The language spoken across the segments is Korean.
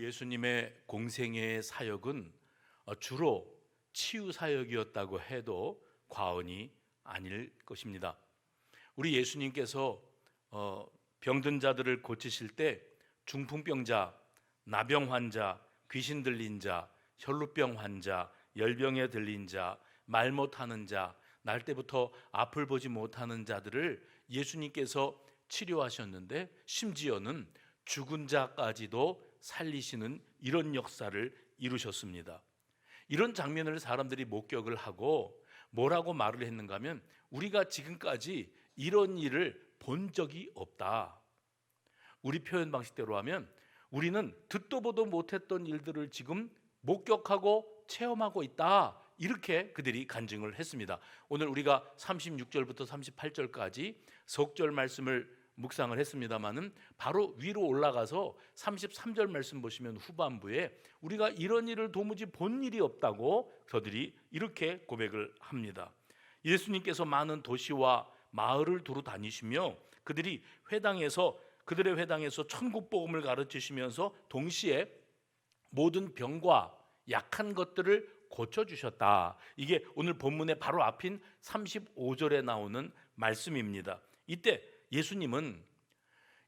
예수님의 공생애의 사역은 주로 치유 사역이었다고 해도 과언이 아닐 것입니다. 우리 예수님께서 병든 자들을 고치실 때 중풍병자, 나병 환자, 귀신 들린 자, 혈루병 환자, 열병에 들린 자, 말 못하는 자, 날 때부터 앞을 보지 못하는 자들을 예수님께서 치료하셨는데 심지어는 죽은 자까지도 살리시는 이런 역사를 이루셨습니다. 이런 장면을 사람들이 목격을 하고 뭐라고 말을 했는가 하면 우리가 지금까지 이런 일을 본 적이 없다. 우리 표현 방식대로 하면 우리는 듣도 보도 못했던 일들을 지금 목격하고 체험하고 있다. 이렇게 그들이 간증을 했습니다. 오늘 우리가 36절부터 38절까지 석절 말씀을 묵상을 했습니다마는 바로 위로 올라가서 33절 말씀 보시면 후반부에 우리가 이런 일을 도무지 본 일이 없다고 저들이 이렇게 고백을 합니다. 예수님께서 많은 도시와 마을을 두루 다니시며 그들의 회당에서 천국 복음을 가르치시면서 동시에 모든 병과 약한 것들을 고쳐주셨다. 이게 오늘 본문의 바로 앞인 35절에 나오는 말씀입니다. 이때 예수님은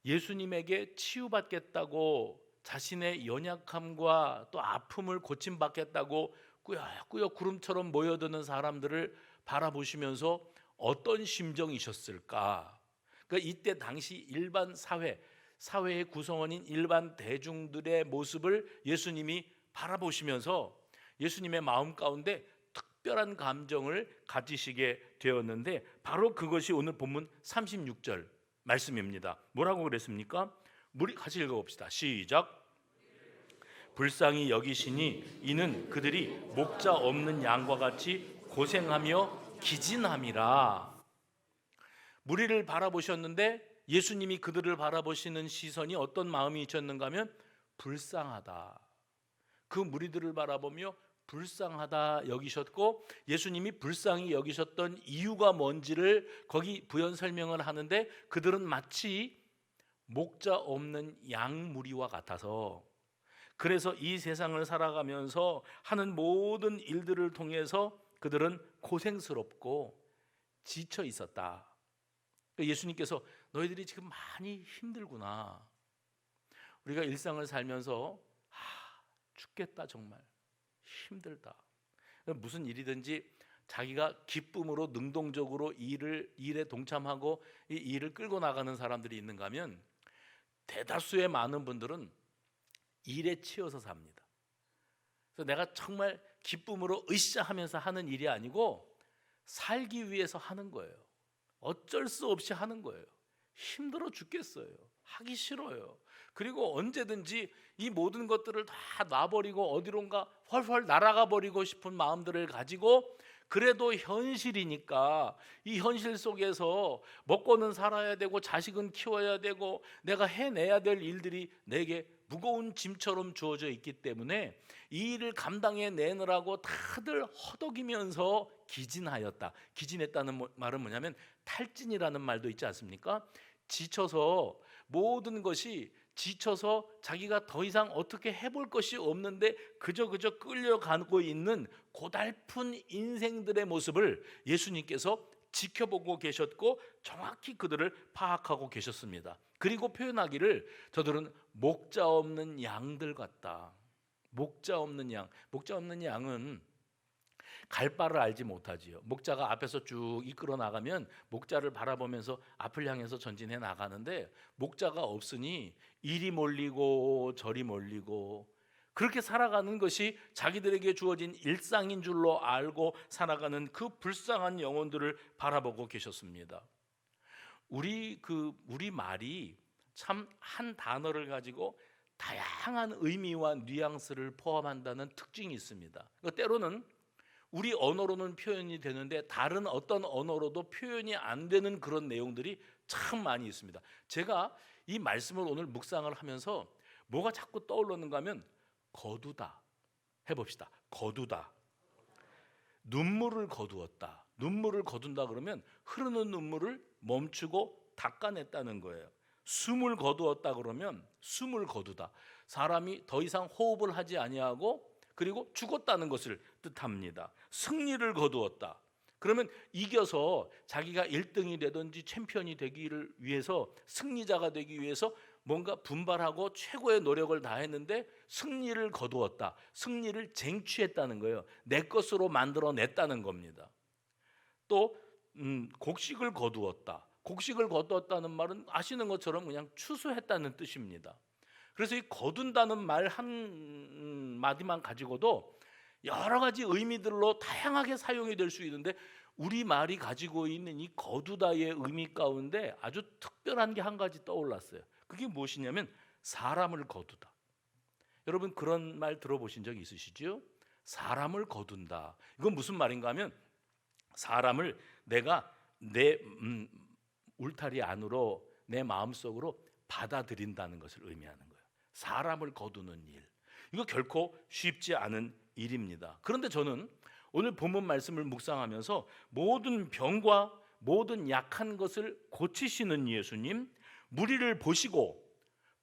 예수님에게 치유받겠다고 자신의 연약함과 또 아픔을 고침받겠다고 꾸역꾸역 구름처럼 모여드는 사람들을 바라보시면서 어떤 심정이셨을까? 그러니까 이때 당시 일반 사회의 구성원인 일반 대중들의 모습을 예수님이 바라보시면서 예수님의 마음 가운데 특별한 감정을 가지시게 되었는데 바로 그것이 오늘 본문 36절 말씀입니다. 뭐라고 그랬습니까? 우리 같이 읽어봅시다. 시작. 불쌍히 여기시니 이는 그들이 목자 없는 양과 같이 고생하며 기진함이라. 무리를 바라보셨는데 예수님이 그들을 바라보시는 시선이 어떤 마음이 있었는가 하면 불쌍하다. 그 무리들을 바라보며 불쌍하다 여기셨고 예수님이 불쌍히 여기셨던 이유가 뭔지를 거기 부연 설명을 하는데 그들은 마치 목자 없는 양 무리와 같아서 그래서 이 세상을 살아가면서 하는 모든 일들을 통해서 그들은 고생스럽고 지쳐 있었다. 예수님께서 너희들이 지금 많이 힘들구나. 우리가 일상을 살면서 죽겠다 정말 힘들다. 무슨 일이든지 자기가 기쁨으로 능동적으로 일에 동참하고 이 일을 끌고 나가는 사람들이 있는가 하면 대다수의 많은 분들은 일에 치여서 삽니다. 그래서 내가 정말 기쁨으로 으쌰 하면서 하는 일이 아니고 살기 위해서 하는 거예요. 어쩔 수 없이 하는 거예요. 힘들어 죽겠어요. 하기 싫어요. 그리고 언제든지 이 모든 것들을 다 놔버리고 어디론가 훨훨 날아가 버리고 싶은 마음들을 가지고 그래도 현실이니까 이 현실 속에서 먹고는 살아야 되고 자식은 키워야 되고 내가 해내야 될 일들이 내게 무거운 짐처럼 주어져 있기 때문에 이 일을 감당해 내느라고 다들 허덕이면서 기진하였다. 기진했다는 말은 뭐냐면 탈진이라는 말도 있지 않습니까? 지쳐서 모든 것이 지쳐서 자기가 더 이상 어떻게 해볼 것이 없는데 그저 끌려가고 있는 고달픈 인생들의 모습을 예수님께서 지켜보고 계셨고 정확히 그들을 파악하고 계셨습니다. 그리고 표현하기를 저들은 목자 없는 양들 같다. 목자 없는 양은 갈 바를 알지 못하지요. 목자가 앞에서 쭉 이끌어 나가면 목자를 바라보면서 앞을 향해서 전진해 나가는데 목자가 없으니 이리 몰리고 저리 몰리고 그렇게 살아가는 것이 자기들에게 주어진 일상인 줄로 알고 살아가는 그 불쌍한 영혼들을 바라보고 계셨습니다. 우리 말이 참 한 단어를 가지고 다양한 의미와 뉘앙스를 포함한다는 특징이 있습니다. 때로는 우리 언어로는 표현이 되는데 다른 어떤 언어로도 표현이 안 되는 그런 내용들이 참 많이 있습니다. 제가 이 말씀을 오늘 묵상을 하면서 뭐가 자꾸 떠올랐는가 하면 거두다 해봅시다. 거두다. 눈물을 거두었다. 눈물을 거둔다 그러면 흐르는 눈물을 멈추고 닦아냈다는 거예요. 숨을 거두었다 그러면 숨을 거두다. 사람이 더 이상 호흡을 하지 아니하고 그리고 죽었다는 것을 뜻합니다. 승리를 거두었다. 그러면 이겨서 자기가 1등이 되든지 챔피언이 되기를 위해서, 승리자가 되기 위해서 뭔가 분발하고 최고의 노력을 다했는데 승리를 거두었다. 승리를 쟁취했다는 거예요. 내 것으로 만들어냈다는 겁니다. 또 곡식을 거두었다. 곡식을 거두었다는 말은 아시는 것처럼 그냥 추수했다는 뜻입니다. 그래서 이 거둔다는 말 한 마디만 가지고도 여러 가지 의미들로 다양하게 사용이 될 수 있는데, 우리 말이 가지고 있는 이 거두다의 의미 가운데 아주 특별한 게 한 가지 떠올랐어요. 그게 무엇이냐면 사람을 거두다. 여러분 그런 말 들어보신 적 있으시죠? 사람을 거둔다. 이건 무슨 말인가 하면 사람을 내가 내 울타리 안으로, 내 마음속으로 받아들인다는 것을 의미하는 거예요. 사람을 거두는 일, 이거 결코 쉽지 않은 일입니다. 그런데 저는 오늘 본문 말씀을 묵상하면서 모든 병과 모든 약한 것을 고치시는 예수님, 무리를 보시고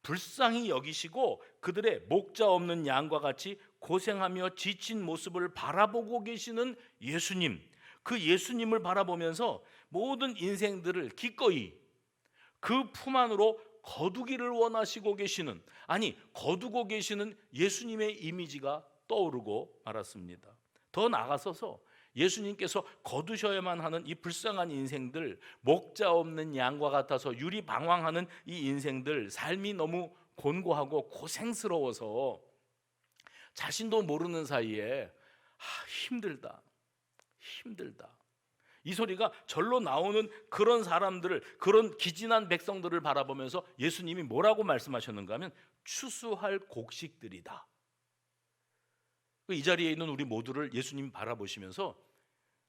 불쌍히 여기시고 그들의 목자 없는 양과 같이 고생하며 지친 모습을 바라보고 계시는 예수님, 그 예수님을 바라보면서 모든 인생들을 기꺼이 그 품 안으로 거두기를 원하시고 계시는, 아니 거두고 계시는 예수님의 이미지가 떠오르고 말았습니다. 더 나아가서서 예수님께서 거두셔야만 하는 이 불쌍한 인생들, 목자 없는 양과 같아서 유리방황하는 이 인생들, 삶이 너무 곤고하고 고생스러워서 자신도 모르는 사이에 힘들다, 이 소리가 절로 나오는 그런 사람들을, 그런 기진한 백성들을 바라보면서 예수님이 뭐라고 말씀하셨는가 하면 추수할 곡식들이다. 이 자리에 있는 우리 모두를 예수님이 바라보시면서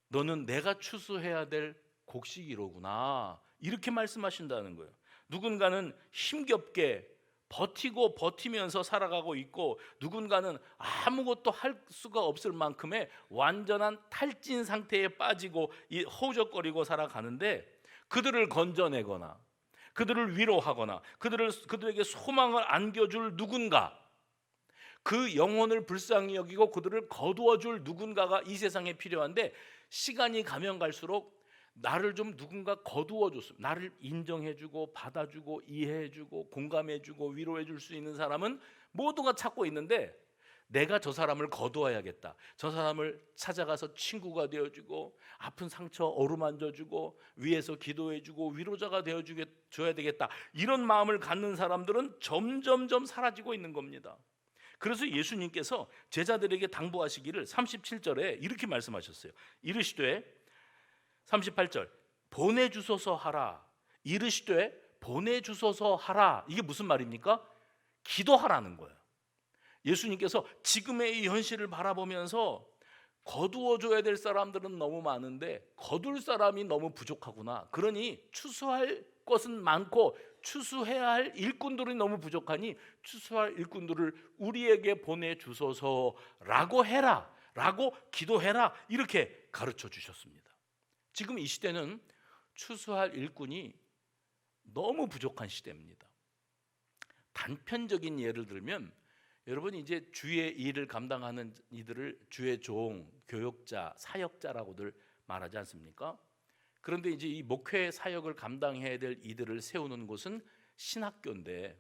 너는 내가 추수해야 될 곡식이로구나, 이렇게 말씀하신다는 거예요. 누군가는 힘겹게 버티고 버티면서 살아가고 있고, 누군가는 아무것도 할 수가 없을 만큼의 완전한 탈진 상태에 빠지고 허우적거리고 살아가는데, 그들을 건져내거나 그들을 위로하거나 그들에게 소망을 안겨줄 누군가, 그 영혼을 불쌍히 여기고 그들을 거두어줄 누군가가 이 세상에 필요한데, 시간이 가면 갈수록 나를 좀 누군가 거두어줬으면, 나를 인정해주고 받아주고 이해해주고 공감해주고 위로해줄 수 있는 사람은 모두가 찾고 있는데, 내가 저 사람을 거두어야겠다, 저 사람을 찾아가서 친구가 되어주고 아픈 상처 어루만져주고 위에서 기도해주고 위로자가 되어줘야 되겠다, 이런 마음을 갖는 사람들은 점점점 사라지고 있는 겁니다. 그래서 예수님께서 제자들에게 당부하시기를 37절에 이렇게 말씀하셨어요. 이르시되, 38절, 보내주소서 하라. 이르시되 보내주소서 하라. 이게 무슨 말입니까? 기도하라는 거예요. 예수님께서 지금의 이 현실을 바라보면서 거두어줘야 될 사람들은 너무 많은데 거둘 사람이 너무 부족하구나, 그러니 추수할 것은 많고 추수해야 할 일꾼들이 너무 부족하니 추수할 일꾼들을 우리에게 보내주소서라고 해라, 라고 기도해라, 이렇게 가르쳐 주셨습니다. 지금 이 시대는 추수할 일꾼이 너무 부족한 시대입니다. 단편적인 예를 들면, 여러분 이제 주의 일을 감당하는 이들을 주의 종, 교역자, 사역자라고들 말하지 않습니까? 그런데 이제 이 목회 사역을 감당해야 될 이들을 세우는 곳은 신학교인데,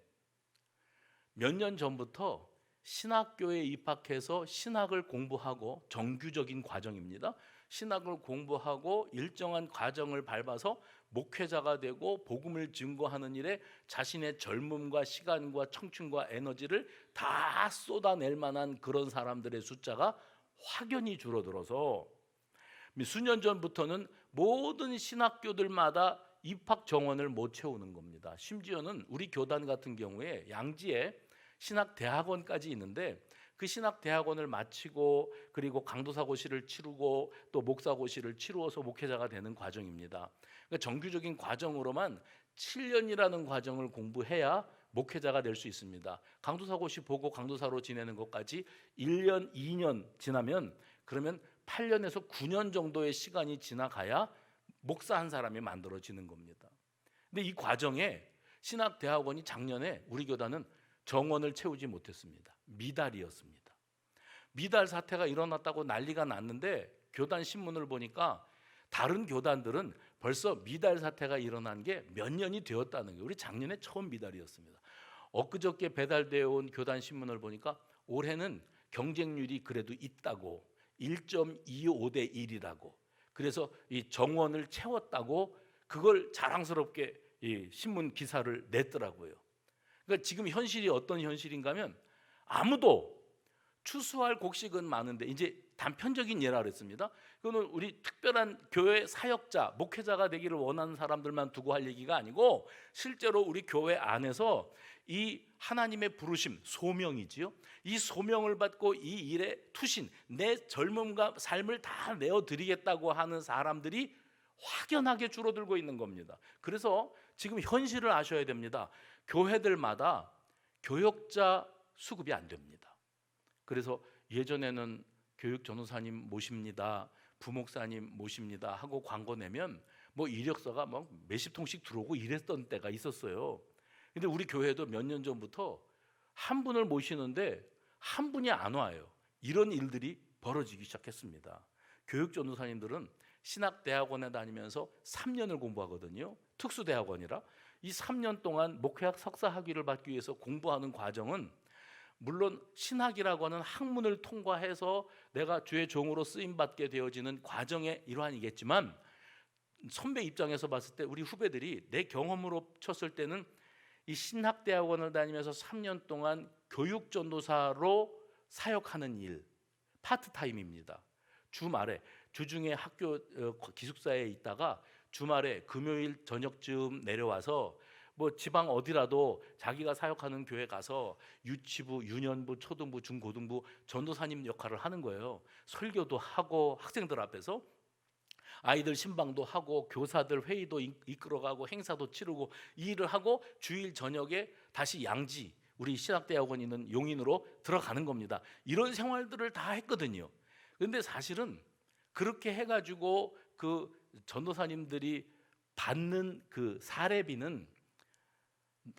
몇 년 전부터 신학교에 입학해서 신학을 공부하고, 정규적인 과정입니다. 신학을 공부하고 일정한 과정을 밟아서 목회자가 되고 복음을 증거하는 일에 자신의 젊음과 시간과 청춘과 에너지를 다 쏟아낼 만한 그런 사람들의 숫자가 확연히 줄어들어서 수년 전부터는 모든 신학교들마다 입학 정원을 못 채우는 겁니다. 심지어는 우리 교단 같은 경우에 양지에 신학대학원까지 있는데, 그 신학대학원을 마치고 그리고 강도사고시를 치르고 또 목사고시를 치루어서 목회자가 되는 과정입니다. 그러니까 정규적인 과정으로만 7년이라는 과정을 공부해야 목회자가 될 수 있습니다. 강도사고시 보고 강도사로 지내는 것까지 1년, 2년 지나면, 그러면 8년에서 9년 정도의 시간이 지나가야 목사 한 사람이 만들어지는 겁니다. 근데 이 과정에 신학대학원이 작년에 우리 교단은 정원을 채우지 못했습니다. 미달이었습니다. 미달 사태가 일어났다고 난리가 났는데 교단 신문을 보니까 다른 교단들은 벌써 미달 사태가 일어난 게 몇 년이 되었다는 거예요. 우리 작년에 처음 미달이었습니다. 엊그저께 배달되어 온 교단 신문을 보니까 올해는 경쟁률이 그래도 있다고, 1.25대 1이라고, 그래서 이 정원을 채웠다고 그걸 자랑스럽게 이 신문 기사를 냈더라고요. 그러니까 지금 현실이 어떤 현실인가 하면 아무도 추수할 곡식은 많은데, 이제 단편적인 예라 그랬습니다. 이거는 우리 특별한 교회 사역자, 목회자가 되기를 원하는 사람들만 두고 할 얘기가 아니고 실제로 우리 교회 안에서 이 하나님의 부르심, 소명이지요. 이 소명을 받고 이 일에 투신, 내 젊음과 삶을 다 내어드리겠다고 하는 사람들이 확연하게 줄어들고 있는 겁니다. 그래서 지금 현실을 아셔야 됩니다. 교회들마다 교역자 수급이 안 됩니다. 그래서 예전에는 교육 전도사님 모십니다, 부목사님 모십니다 하고 광고 내면 뭐 이력서가 막 몇십 통씩 들어오고 이랬던 때가 있었어요. 근데 우리 교회도 몇 년 전부터 한 분을 모시는데 한 분이 안 와요. 이런 일들이 벌어지기 시작했습니다. 교육 전도사님들은 신학대학원에 다니면서 3년을 공부하거든요. 특수대학원이라. 이 3년 동안 목회학 석사 학위를 받기 위해서 공부하는 과정은 물론 신학이라고 하는 학문을 통과해서 내가 주의 종으로 쓰임받게 되어지는 과정의 일환이겠지만, 선배 입장에서 봤을 때 우리 후배들이 내 경험으로 쳤을 때는 이 신학대학원을 다니면서 3년 동안 교육전도사로 사역하는 일, 파트타임입니다. 주말에, 주중에 학교 기숙사에 있다가 주말에 금요일 저녁쯤 내려와서 뭐 지방 어디라도 자기가 사역하는 교회 가서 유치부, 유년부, 초등부, 중고등부 전도사님 역할을 하는 거예요. 설교도 하고 학생들 앞에서 아이들 신방도 하고 교사들 회의도 이끌어가고 행사도 치르고 이 일을 하고 주일 저녁에 다시 양지, 우리 신학대학원 있는 용인으로 들어가는 겁니다. 이런 생활들을 다 했거든요. 그런데 사실은 그렇게 해가지고 그 전도사님들이 받는 그 사례비는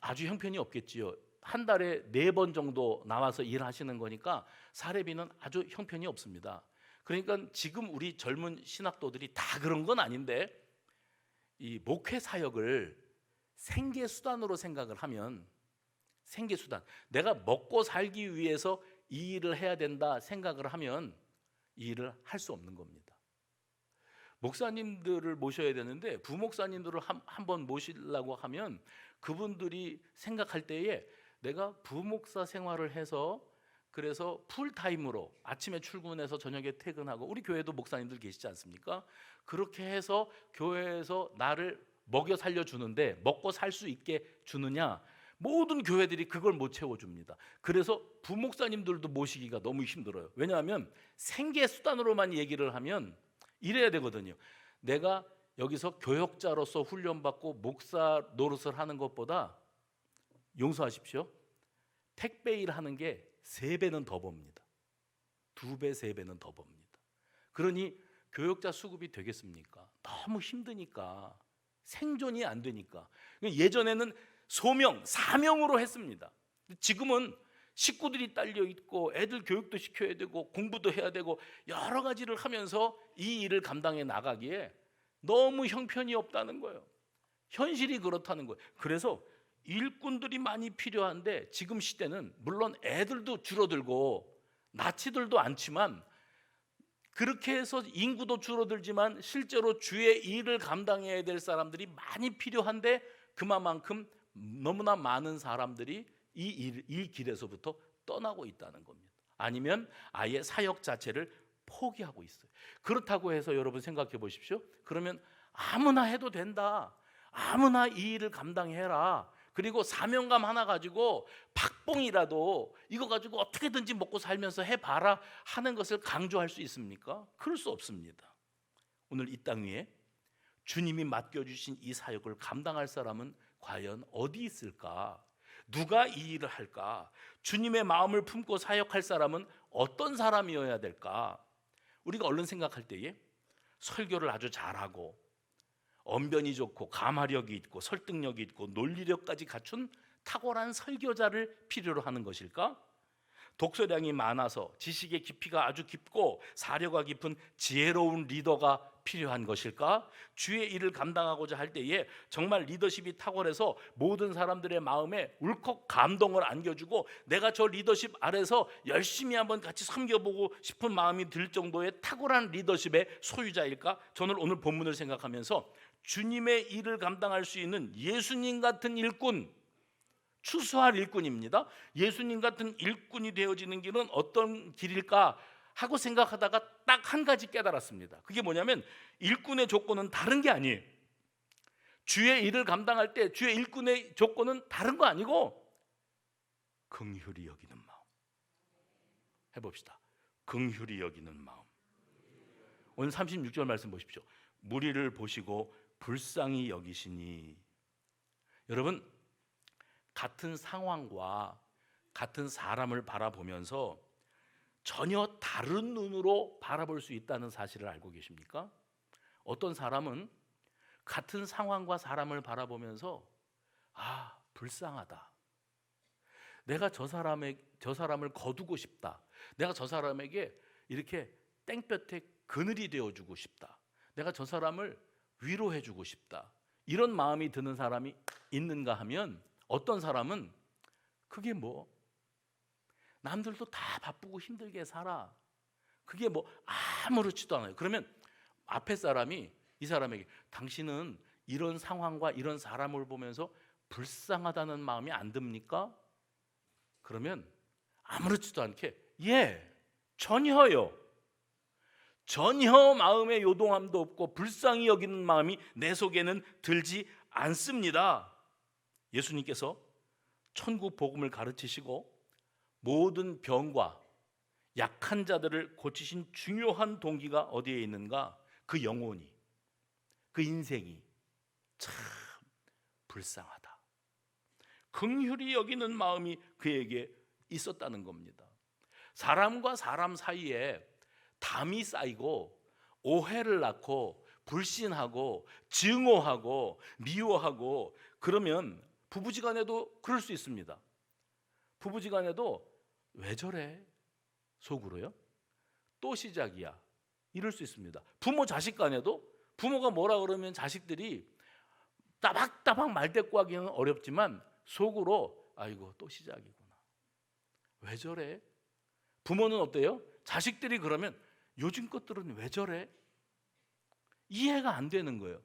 아주 형편이 없겠지요. 한 달에 4번 정도 나와서 일하시는 거니까 사례비는 아주 형편이 없습니다. 그러니까 지금 우리 젊은 신학도들이 다 그런 건 아닌데, 이 목회 사역을 생계 수단으로 생각을 하면, 생계 수단, 내가 먹고 살기 위해서 이 일을 해야 된다 생각을 하면 이 일을 할 수 없는 겁니다. 목사님들을 모셔야 되는데 부목사님들을 한번 모시려고 하면 그분들이 생각할 때에 내가 부목사 생활을 해서 그래서 풀타임으로 아침에 출근해서 저녁에 퇴근하고, 우리 교회도 목사님들 계시지 않습니까? 그렇게 해서 교회에서 나를 먹여 살려주는데 먹고 살 수 있게 주느냐? 모든 교회들이 그걸 못 채워줍니다. 그래서 부목사님들도 모시기가 너무 힘들어요. 왜냐하면 생계 수단으로만 얘기를 하면 이래야 되거든요. 내가 여기서 교역자로서 훈련받고 목사 노릇을 하는 것보다, 용서하십시오, 택배 일 하는 게 3배는 더 법니다. 2배, 3배는 더 법니다. 그러니 교역자 수급이 되겠습니까? 너무 힘드니까, 생존이 안 되니까. 예전에는 소명, 사명으로 했습니다. 지금은 식구들이 딸려 있고 애들 교육도 시켜야 되고 공부도 해야 되고 여러 가지를 하면서 이 일을 감당해 나가기에 너무 형편이 없다는 거예요. 현실이 그렇다는 거예요. 그래서 일꾼들이 많이 필요한데 지금 시대는 물론 애들도 줄어들고 나치들도 않지만, 그렇게 해서 인구도 줄어들지만 실제로 주의 일을 감당해야 될 사람들이 많이 필요한데 그만큼 너무나 많은 사람들이 이 길에서부터 떠나고 있다는 겁니다. 아니면 아예 사역 자체를 포기하고 있어요. 그렇다고 해서 여러분 생각해 보십시오. 그러면 아무나 해도 된다, 아무나 이 일을 감당해라, 그리고 사명감 하나 가지고 박봉이라도 이거 가지고 어떻게든지 먹고 살면서 해봐라 하는 것을 강조할 수 있습니까? 그럴 수 없습니다. 오늘 이 땅 위에 주님이 맡겨주신 이 사역을 감당할 사람은 과연 어디 있을까? 누가 이 일을 할까? 주님의 마음을 품고 사역할 사람은 어떤 사람이어야 될까? 우리가 얼른 생각할 때에 설교를 아주 잘하고 언변이 좋고 감화력이 있고 설득력이 있고 논리력까지 갖춘 탁월한 설교자를 필요로 하는 것일까? 독서량이 많아서 지식의 깊이가 아주 깊고 사려가 깊은 지혜로운 리더가 필요한 것일까? 주의 일을 감당하고자 할 때에 정말 리더십이 탁월해서 모든 사람들의 마음에 울컥 감동을 안겨주고 내가 저 리더십 아래서 열심히 한번 같이 섬겨보고 싶은 마음이 들 정도의 탁월한 리더십의 소유자일까? 저는 오늘 본문을 생각하면서 주님의 일을 감당할 수 있는 예수님 같은 일꾼, 추수할 일꾼입니다. 예수님 같은 일꾼이 되어지는 길은 어떤 길일까 하고 생각하다가 딱 한 가지 깨달았습니다. 그게 뭐냐면 일꾼의 조건은 다른 게 아니에요. 주의 일을 감당할 때 주의 일꾼의 조건은 다른 거 아니고 긍휼히 여기는 마음. 해봅시다. 긍휼히 여기는 마음. 오늘 36절 말씀 보십시오. 무리를 보시고 불쌍히 여기시니. 여러분, 같은 상황과 같은 사람을 바라보면서 전혀 다른 눈으로 바라볼 수 있다는 사실을 알고 계십니까? 어떤 사람은 같은 상황과 사람을 바라보면서 불쌍하다. 내가 저 사람을 거두고 싶다. 내가 저 사람에게 이렇게 땡볕에 그늘이 되어주고 싶다. 내가 저 사람을 위로해주고 싶다. 이런 마음이 드는 사람이 있는가 하면 어떤 사람은 그게 뭐 남들도 다 바쁘고 힘들게 살아. 그게 뭐 아무렇지도 않아요. 그러면 앞에 사람이 이 사람에게 당신은 이런 상황과 이런 사람을 보면서 불쌍하다는 마음이 안 듭니까? 그러면 아무렇지도 않게 전혀요. 전혀 마음에 요동함도 없고 불쌍히 여기는 마음이 내 속에는 들지 않습니다. 예수님께서 천국 복음을 가르치시고 모든 병과 약한 자들을 고치신 중요한 동기가 어디에 있는가? 그 영혼이, 그 인생이 참 불쌍하다. 긍휼히 여기는 마음이 그에게 있었다는 겁니다. 사람과 사람 사이에 담이 쌓이고 오해를 낳고 불신하고 증오하고 미워하고 그러면 부부지간에도 그럴 수 있습니다. 부부지간에도 왜 저래? 속으로요? 또 시작이야. 이럴 수 있습니다. 부모 자식 간에도 부모가 뭐라 그러면 자식들이 따박따박 말대꾸하기는 어렵지만 속으로 아이고 또 시작이구나. 왜 저래? 부모는 어때요? 자식들이 그러면 요즘 것들은 왜 저래? 이해가 안 되는 거예요.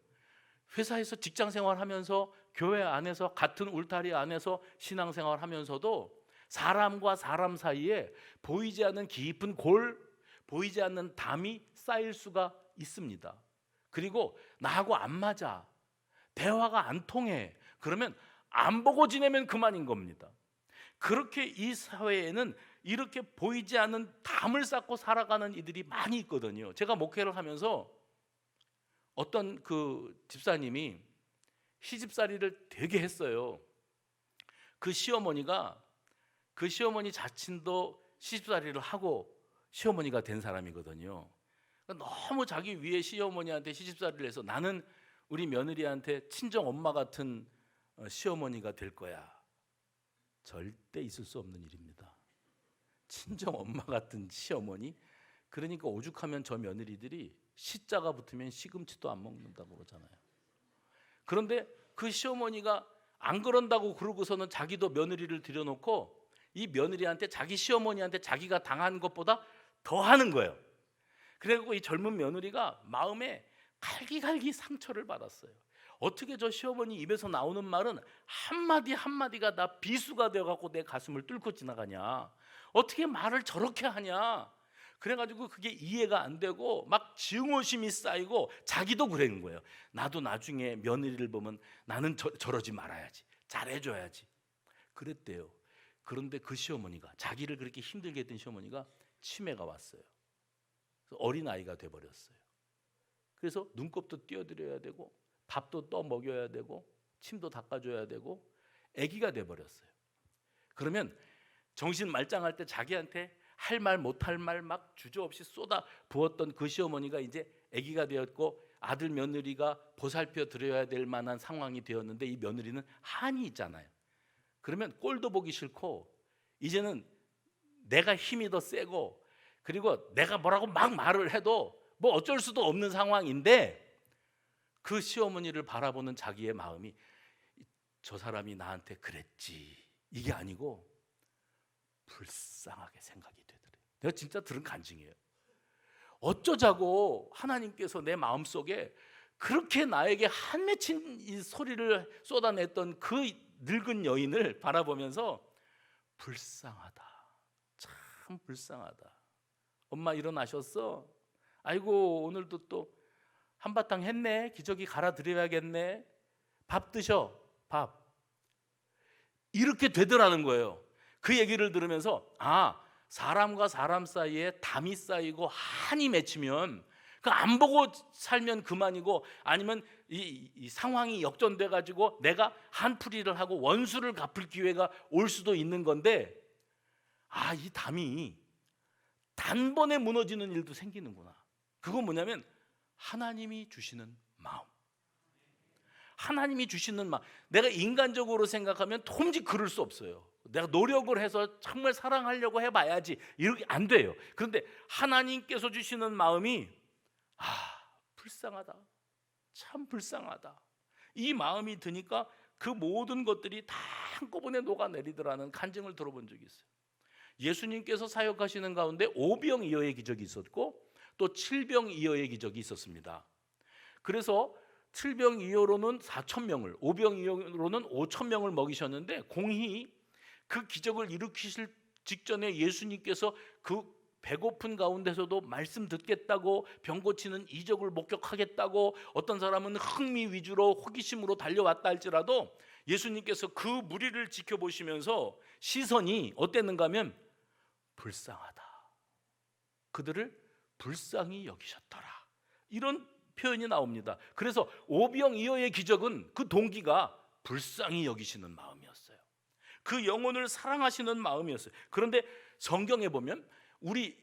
회사에서 직장 생활하면서 교회 안에서 같은 울타리 안에서 신앙생활 하면서도 사람과 사람 사이에 보이지 않는 깊은 보이지 않는 담이 쌓일 수가 있습니다. 그리고 나하고 안 맞아. 대화가 안 통해. 그러면 안 보고 지내면 그만인 겁니다. 그렇게 이 사회에는 이렇게 보이지 않는 담을 쌓고 살아가는 이들이 많이 있거든요. 제가 목회를 하면서 어떤 그 집사님이 시집살이를 되게 했어요. 그 시어머니 자친도 시집살이를 하고 시어머니가 된 사람이거든요. 너무 자기 위에 시어머니한테 시집살이를 해서 나는 우리 며느리한테 친정 엄마 같은 시어머니가 될 거야. 절대 있을 수 없는 일입니다. 친정 엄마 같은 시어머니? 그러니까 오죽하면 저 며느리들이 시자가 붙으면 시금치도 안 먹는다고 그러잖아요. 그런데 그 시어머니가 안 그런다고 그러고서는 자기도 며느리를 들여놓고 이 며느리한테 자기 시어머니한테 자기가 당한 것보다 더 하는 거예요. 그래서 이 젊은 며느리가 마음에 갈기갈기 상처를 받았어요. 어떻게 저 시어머니 입에서 나오는 말은 한마디 한마디가 다 비수가 되어갖고 내 가슴을 뚫고 지나가냐. 어떻게 말을 저렇게 하냐. 그래가지고 그게 이해가 안 되고 막 증오심이 쌓이고 자기도 그러는 거예요. 나도 나중에 며느리를 보면 나는 저러지 말아야지. 잘해줘야지. 그랬대요. 그런데 그 시어머니가 자기를 그렇게 힘들게 했던 시어머니가 치매가 왔어요. 그래서 어린아이가 돼버렸어요. 그래서 눈곱도 띄워드려야 되고 밥도 떠 먹여야 되고 침도 닦아줘야 되고 아기가 돼버렸어요. 그러면 정신 말짱할 때 자기한테 할 말 못할 말 막 주저없이 쏟아 부었던 그 시어머니가 이제 아기가 되었고 아들 며느리가 보살펴 드려야 될 만한 상황이 되었는데 이 며느리는 한이 있잖아요. 그러면 꼴도 보기 싫고 이제는 내가 힘이 더 세고 그리고 내가 뭐라고 막 말을 해도 뭐 어쩔 수도 없는 상황인데 그 시어머니를 바라보는 자기의 마음이 저 사람이 나한테 그랬지 이게 아니고 불쌍하게 생각이 되더래요. 내가 진짜 들은 간증이에요. 어쩌자고 하나님께서 내 마음속에 그렇게 나에게 한 맺힌 이 소리를 쏟아냈던 그 늙은 여인을 바라보면서 불쌍하다, 참 불쌍하다. 엄마 일어나셨어? 아이고 오늘도 또 한바탕 했네. 기저귀 갈아드려야겠네. 밥 드셔. 밥. 이렇게 되더라는 거예요. 그 얘기를 들으면서 사람과 사람 사이에 담이 쌓이고 한이 맺히면 그 안 보고 살면 그만이고 아니면 이 상황이 역전돼 가지고 내가 한풀이를 하고 원수를 갚을 기회가 올 수도 있는 건데 이 담이 단번에 무너지는 일도 생기는구나. 그건 뭐냐면 하나님이 주시는 마음. 하나님이 주시는 마음. 내가 인간적으로 생각하면 도무지 그럴 수 없어요. 내가 노력을 해서 정말 사랑하려고 해봐야지 이렇게 안 돼요. 그런데 하나님께서 주시는 마음이 불쌍하다, 참 불쌍하다, 이 마음이 드니까 그 모든 것들이 다 한꺼번에 녹아내리더라는 간증을 들어본 적이 있어요. 예수님께서 사역하시는 가운데 오병이어의 기적이 있었고 또 칠병이어의 기적이 있었습니다. 그래서 칠병이어로는 4,000명을, 오병이어로는 5,000명을 먹이셨는데 공히 그 기적을 일으키실 직전에 예수님께서 그 배고픈 가운데서도 말씀 듣겠다고 병 고치는 이적을 목격하겠다고 어떤 사람은 흥미 위주로 호기심으로 달려왔다 할지라도 예수님께서 그 무리를 지켜보시면서 시선이 어땠는가 하면 불쌍하다, 그들을 불쌍히 여기셨더라, 이런 표현이 나옵니다. 그래서 오병이어의 기적은 그 동기가 불쌍히 여기시는 마음이었어요. 그 영혼을 사랑하시는 마음이었어요. 그런데 성경에 보면 우리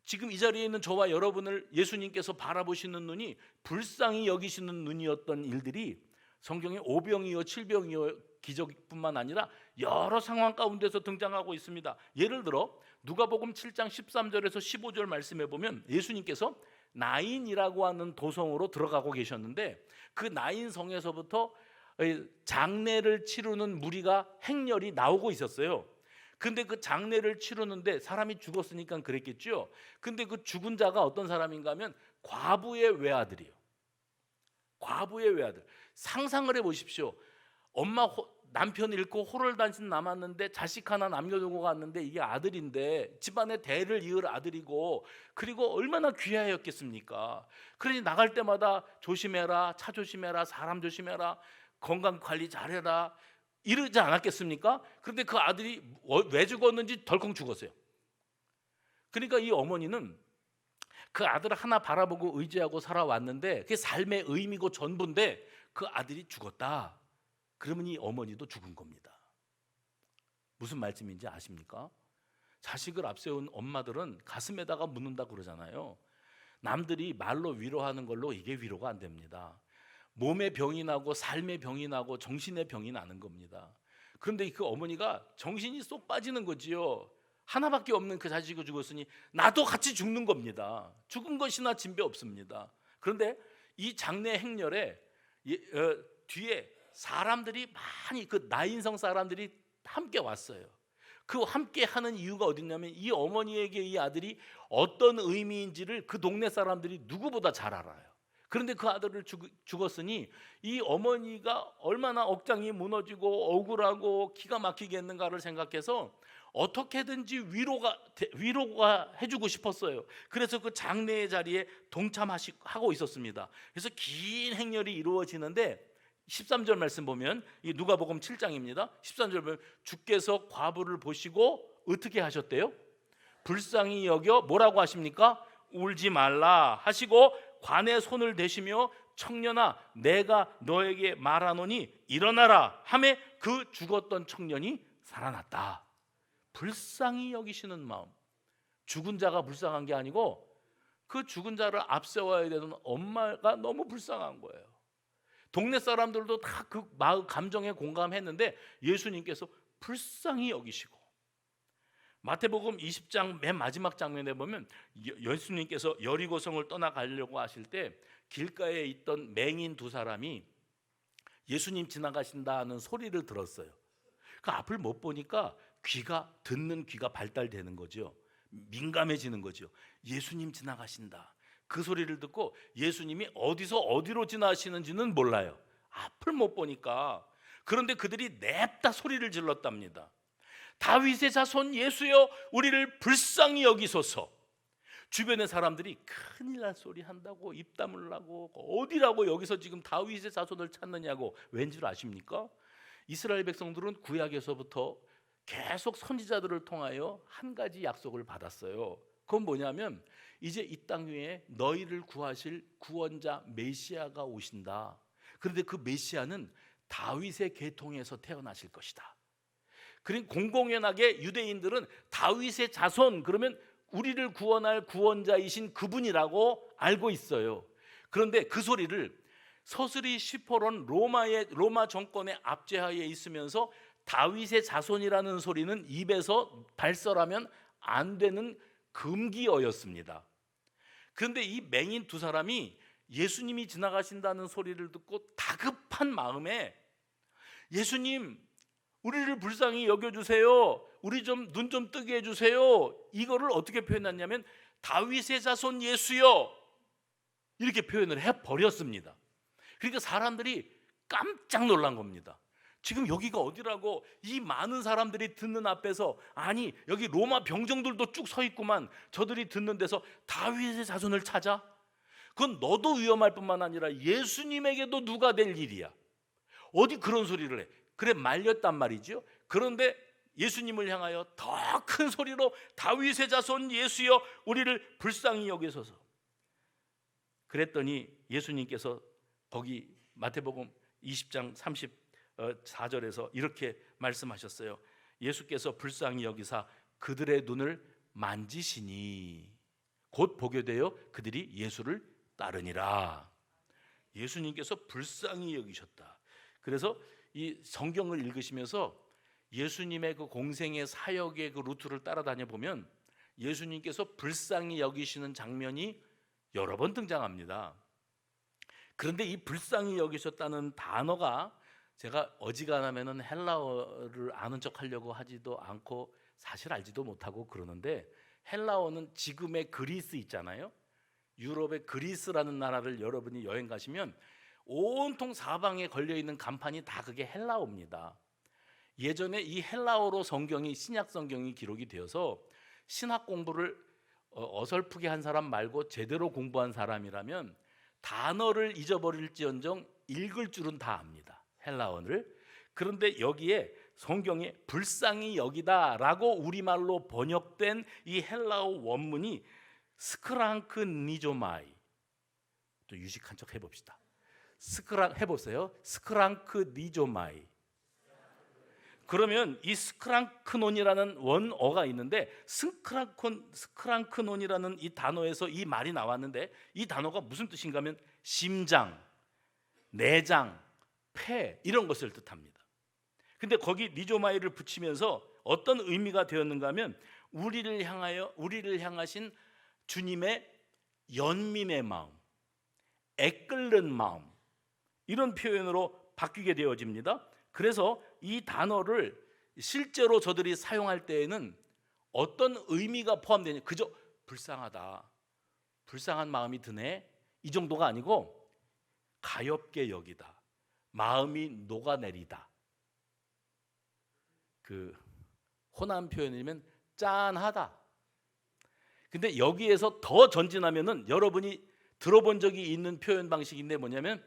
지금 이 자리에 있는 저와 여러분을 예수님께서 바라보시는 눈이 불쌍히 여기시는 눈이었던 일들이 성경에 오병이어, 칠병이어 기적뿐만 아니라 여러 상황 가운데서 등장하고 있습니다. 예를 들어 누가복음 7장 13절에서 15절 말씀해 보면 예수님께서 나인이라고 하는 도성으로 들어가고 계셨는데 그 나인 성에서부터 장례를 치르는 무리가 행렬이 나오고 있었어요. 근데 그 장례를 치르는데 사람이 죽었으니까 그랬겠죠. 근데 그 죽은 자가 어떤 사람인가 하면 과부의 외아들이에요. 과부의 외아들. 상상을 해보십시오. 남편 잃고 호롤단신 남았는데 자식 하나 남겨두고 갔는데 이게 아들인데 집안의 대를 이을 아들이고 그리고 얼마나 귀하였겠습니까? 그러니 나갈 때마다 조심해라, 차 조심해라, 사람 조심해라, 건강 관리 잘해라 이러지 않았겠습니까? 그런데 그 아들이 왜 죽었는지 덜컹 죽었어요. 그러니까 이 어머니는 그 아들 하나 바라보고 의지하고 살아왔는데 그게 삶의 의미고 전부인데 그 아들이 죽었다. 그러면 이 어머니도 죽은 겁니다. 무슨 말씀인지 아십니까? 자식을 앞세운 엄마들은 가슴에다가 묻는다 그러잖아요. 남들이 말로 위로하는 걸로 이게 위로가 안 됩니다. 몸의 병이 나고 삶의 병이 나고 정신의 병이 나는 겁니다. 그런데 그 어머니가 정신이 쏙 빠지는 거지요. 하나밖에 없는 그 자식이 죽었으니 나도 같이 죽는 겁니다. 죽은 것이나 진배 없습니다. 그런데 이 장례 행렬에 뒤에 사람들이 많이 그 나인성 사람들이 함께 왔어요. 그 함께 하는 이유가 어딨냐면 이 어머니에게 이 아들이 어떤 의미인지를 그 동네 사람들이 누구보다 잘 알아요. 그런데 그 아들을 죽었으니 이 어머니가 얼마나 억장이 무너지고 억울하고 기가 막히겠는가를 생각해서 어떻게든지 위로가 해주고 싶었어요. 그래서 그 장례의 자리에 동참하고 있었습니다. 그래서 긴 행렬이 이루어지는데 13절 말씀 보면 이 누가복음 7장입니다. 13절 보면 주께서 과부를 보시고 어떻게 하셨대요? 불쌍히 여겨 뭐라고 하십니까? 울지 말라 하시고 관에 손을 대시며 청년아 내가 너에게 말하노니 일어나라 하매 그 죽었던 청년이 살아났다. 불쌍히 여기시는 마음. 죽은 자가 불쌍한 게 아니고 그 죽은 자를 앞세워야 되는 엄마가 너무 불쌍한 거예요. 동네 사람들도 다 그 마음 감정에 공감했는데 예수님께서 불쌍히 여기시고, 마태복음 20장 맨 마지막 장면에 보면 예수님께서 여리고성을 떠나가려고 하실 때 길가에 있던 맹인 두 사람이 예수님 지나가신다는 소리를 들었어요. 그 앞을 못 보니까 듣는 귀가 발달되는 거죠. 민감해지는 거죠. 예수님 지나가신다. 그 소리를 듣고 예수님이 어디서 어디로 지나시는지는 몰라요. 앞을 못 보니까. 그런데 그들이 냅다 소리를 질렀답니다. 다윗의 자손 예수여, 우리를 불쌍히 여기소서. 주변의 사람들이 큰일 날 소리 한다고 입 다물라고, 어디라고 여기서 지금 다윗의 자손을 찾느냐고. 왠지 아십니까? 이스라엘 백성들은 구약에서부터 계속 선지자들을 통하여 한 가지 약속을 받았어요. 그건 뭐냐면 이제 이 땅 위에 너희를 구하실 구원자 메시아가 오신다. 그런데 그 메시아는 다윗의 계통에서 태어나실 것이다. 그러니까 공공연하게 유대인들은 다윗의 자손, 그러면 우리를 구원할 구원자이신 그분이라고 알고 있어요. 그런데 그 소리를 서슬이 시포론 로마 정권의 압제하에 있으면서 다윗의 자손이라는 소리는 입에서 발설하면 안 되는 금기어였습니다. 그런데 이 맹인 두 사람이 예수님이 지나가신다는 소리를 듣고 다급한 마음에 예수님, 우리를 불쌍히 여겨주세요. 우리 좀 눈 좀 뜨게 해주세요. 이거를 어떻게 표현했냐면 다윗의 자손 예수여, 이렇게 표현을 해버렸습니다. 그러니까 사람들이 깜짝 놀란 겁니다. 지금 여기가 어디라고, 이 많은 사람들이 듣는 앞에서, 아니 여기 로마 병정들도 쭉 서 있구만, 저들이 듣는 데서 다윗의 자손을 찾아? 그건 너도 위험할 뿐만 아니라 예수님에게도 누가 될 일이야. 어디 그런 소리를 해. 그래 말렸단 말이죠. 그런데 예수님을 향하여 더 큰 소리로 다윗의 자손 예수여, 우리를 불쌍히 여기소서. 그랬더니 예수님께서 거기 마태복음 20장 34절에서 이렇게 말씀하셨어요. 예수께서 불쌍히 여기사 그들의 눈을 만지시니 곧 보게 되어 그들이 예수를 따르니라. 예수님께서 불쌍히 여기셨다. 그래서 이 성경을 읽으시면서 예수님의 그 공생의 사역의 그 루트를 따라다녀 보면 예수님께서 불쌍히 여기시는 장면이 여러 번 등장합니다. 그런데 이 불쌍히 여기셨다는 단어가 제가 어지간하면은 헬라어를 아는 척 하려고 하지도 않고 사실 알지도 못하고 그러는데, 헬라어는 지금의 그리스 있잖아요. 유럽의 그리스라는 나라를 여러분이 여행 가시면 온통 사방에 걸려있는 간판이 다 그게 헬라어입니다. 예전에 이 헬라어로 성경이, 신약 성경이 기록이 되어서 신학 공부를 어설프게 한 사람 말고 제대로 공부한 사람이라면 단어를 잊어버릴지언정 읽을 줄은 다 압니다, 헬라어를. 그런데 여기에 성경에 불쌍히 여기다라고 우리말로 번역된 이 헬라어 원문이 스크랑크 니조마이. 또 유식한 척 해봅시다. 해보세요. 스크랑크 니조마이. 그러면 이 스크랑크논이라는 원어가 있는데, 스크랑크논이라는 이 단어에서 이 말이 나왔는데, 이 단어가 무슨 뜻인가 하면 심장, 내장, 폐, 이런 것을 뜻합니다. 근데 거기 니조마이를 붙이면서 어떤 의미가 되었는가 하면 우리를 향하신 주님의 연민의 마음, 애끓는 마음, 이런 표현으로 바뀌게 되어집니다. 그래서 이 단어를 실제로 저들이 사용할 때에는 어떤 의미가 포함되냐, 그저 불쌍하다, 불쌍한 마음이 드네, 이 정도가 아니고 가엾게 여기다, 마음이 녹아내리다. 그 호남 표현이면 짠하다. 근데 여기에서 더 전진하면은 여러분이 들어본 적이 있는 표현 방식인데 뭐냐면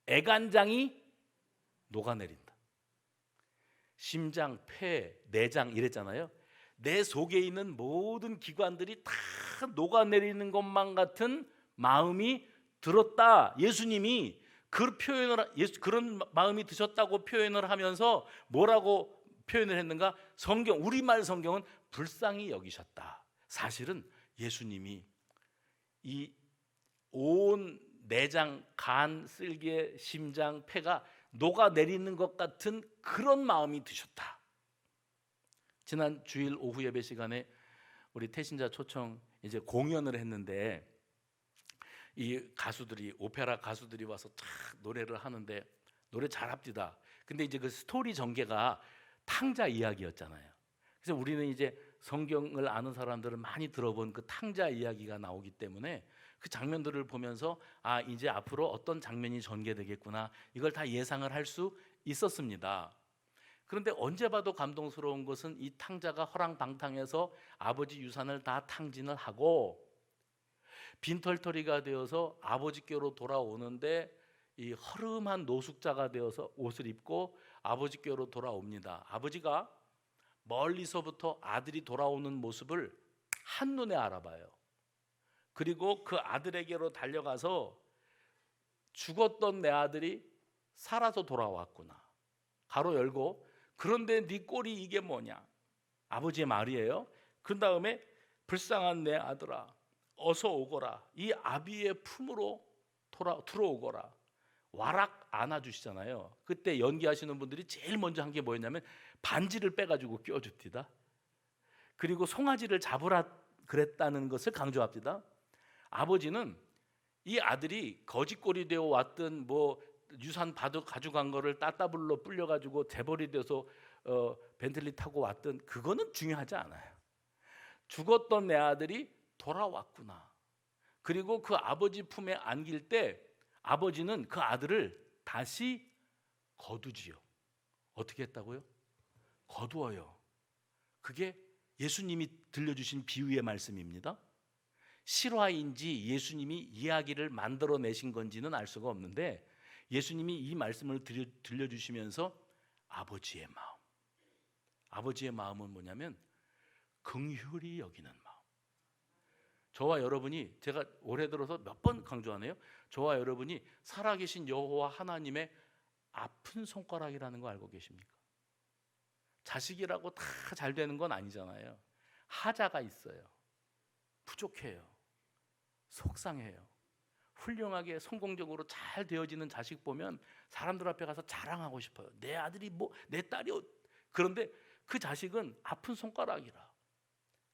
애간장이 녹아내린다. 심장, 폐, 내장 이랬잖아요. 내 속에 있는 모든 기관들이 다 녹아내리는 것만 같은 마음이 들었다. 예수님이 그 표현을, 그런 마음이 드셨다고 표현을 하면서 뭐라고 표현을 했는가? 우리말 성경은 불쌍히 여기셨다. 사실은 예수님이 이 온 내장, 간, 쓸개, 심장, 폐가 녹아내리는 것 같은 그런 마음이 드셨다. 지난 주일 오후 예배 시간에 우리 태신자 초청 이제 공연을 했는데 이 가수들이 오페라 가수들이 와서 쫙 노래를 하는데 노래 잘합디다. 근데 이제 그 스토리 전개가 탕자 이야기였잖아요. 그래서 우리는 이제 성경을 아는 사람들은 많이 들어본 그 탕자 이야기가 나오기 때문에 그 장면들을 보면서 아, 이제 앞으로 어떤 장면이 전개되겠구나, 이걸 다 예상을 할 수 있었습니다. 그런데 언제 봐도 감동스러운 것은 이 탕자가 허랑방탕해서 아버지 유산을 다 탕진을 하고 빈털터리가 되어서 아버지께로 돌아오는데 이 허름한 노숙자가 되어서 옷을 입고 아버지께로 돌아옵니다. 아버지가 멀리서부터 아들이 돌아오는 모습을 한눈에 알아봐요. 그리고 그 아들에게로 달려가서 죽었던 내 아들이 살아서 돌아왔구나, 가로 열고, 그런데 네 꼴이 이게 뭐냐, 아버지의 말이에요. 그 다음에 불쌍한 내 아들아 어서 오거라, 이 아비의 품으로 들어오거라, 와락 안아주시잖아요. 그때 연기하시는 분들이 제일 먼저 한 게 뭐였냐면 반지를 빼가지고 껴줍디다. 그리고 송아지를 잡으라 그랬다는 것을 강조합니다. 아버지는 이 아들이 거짓골이 되어 왔든 뭐 유산 가져간 거를 따따블로 불려가지고 재벌이 돼서 벤틀리 타고 왔든 그거는 중요하지 않아요. 죽었던 내 아들이 돌아왔구나. 그리고 그 아버지 품에 안길 때 아버지는 그 아들을 다시 거두지요. 어떻게 했다고요? 거두어요. 그게 예수님이 들려주신 비유의 말씀입니다. 실화인지 예수님이 이야기를 만들어내신 건지는 알 수가 없는데 예수님이 이 말씀을 들려주시면서 아버지의 마음, 아버지의 마음은 뭐냐면 긍휼히 여기는 마음. 저와 여러분이, 제가 올해 들어서 몇 번 강조하네요. 저와 여러분이 살아계신 여호와 하나님의 아픈 손가락이라는 거 알고 계십니까? 자식이라고 다 잘 되는 건 아니잖아요. 하자가 있어요. 부족해요. 속상해요. 훌륭하게 성공적으로 잘 되어지는 자식 보면 사람들 앞에 가서 자랑하고 싶어요. 내 아들이 내 딸이. 그런데 그 자식은 아픈 손가락이라.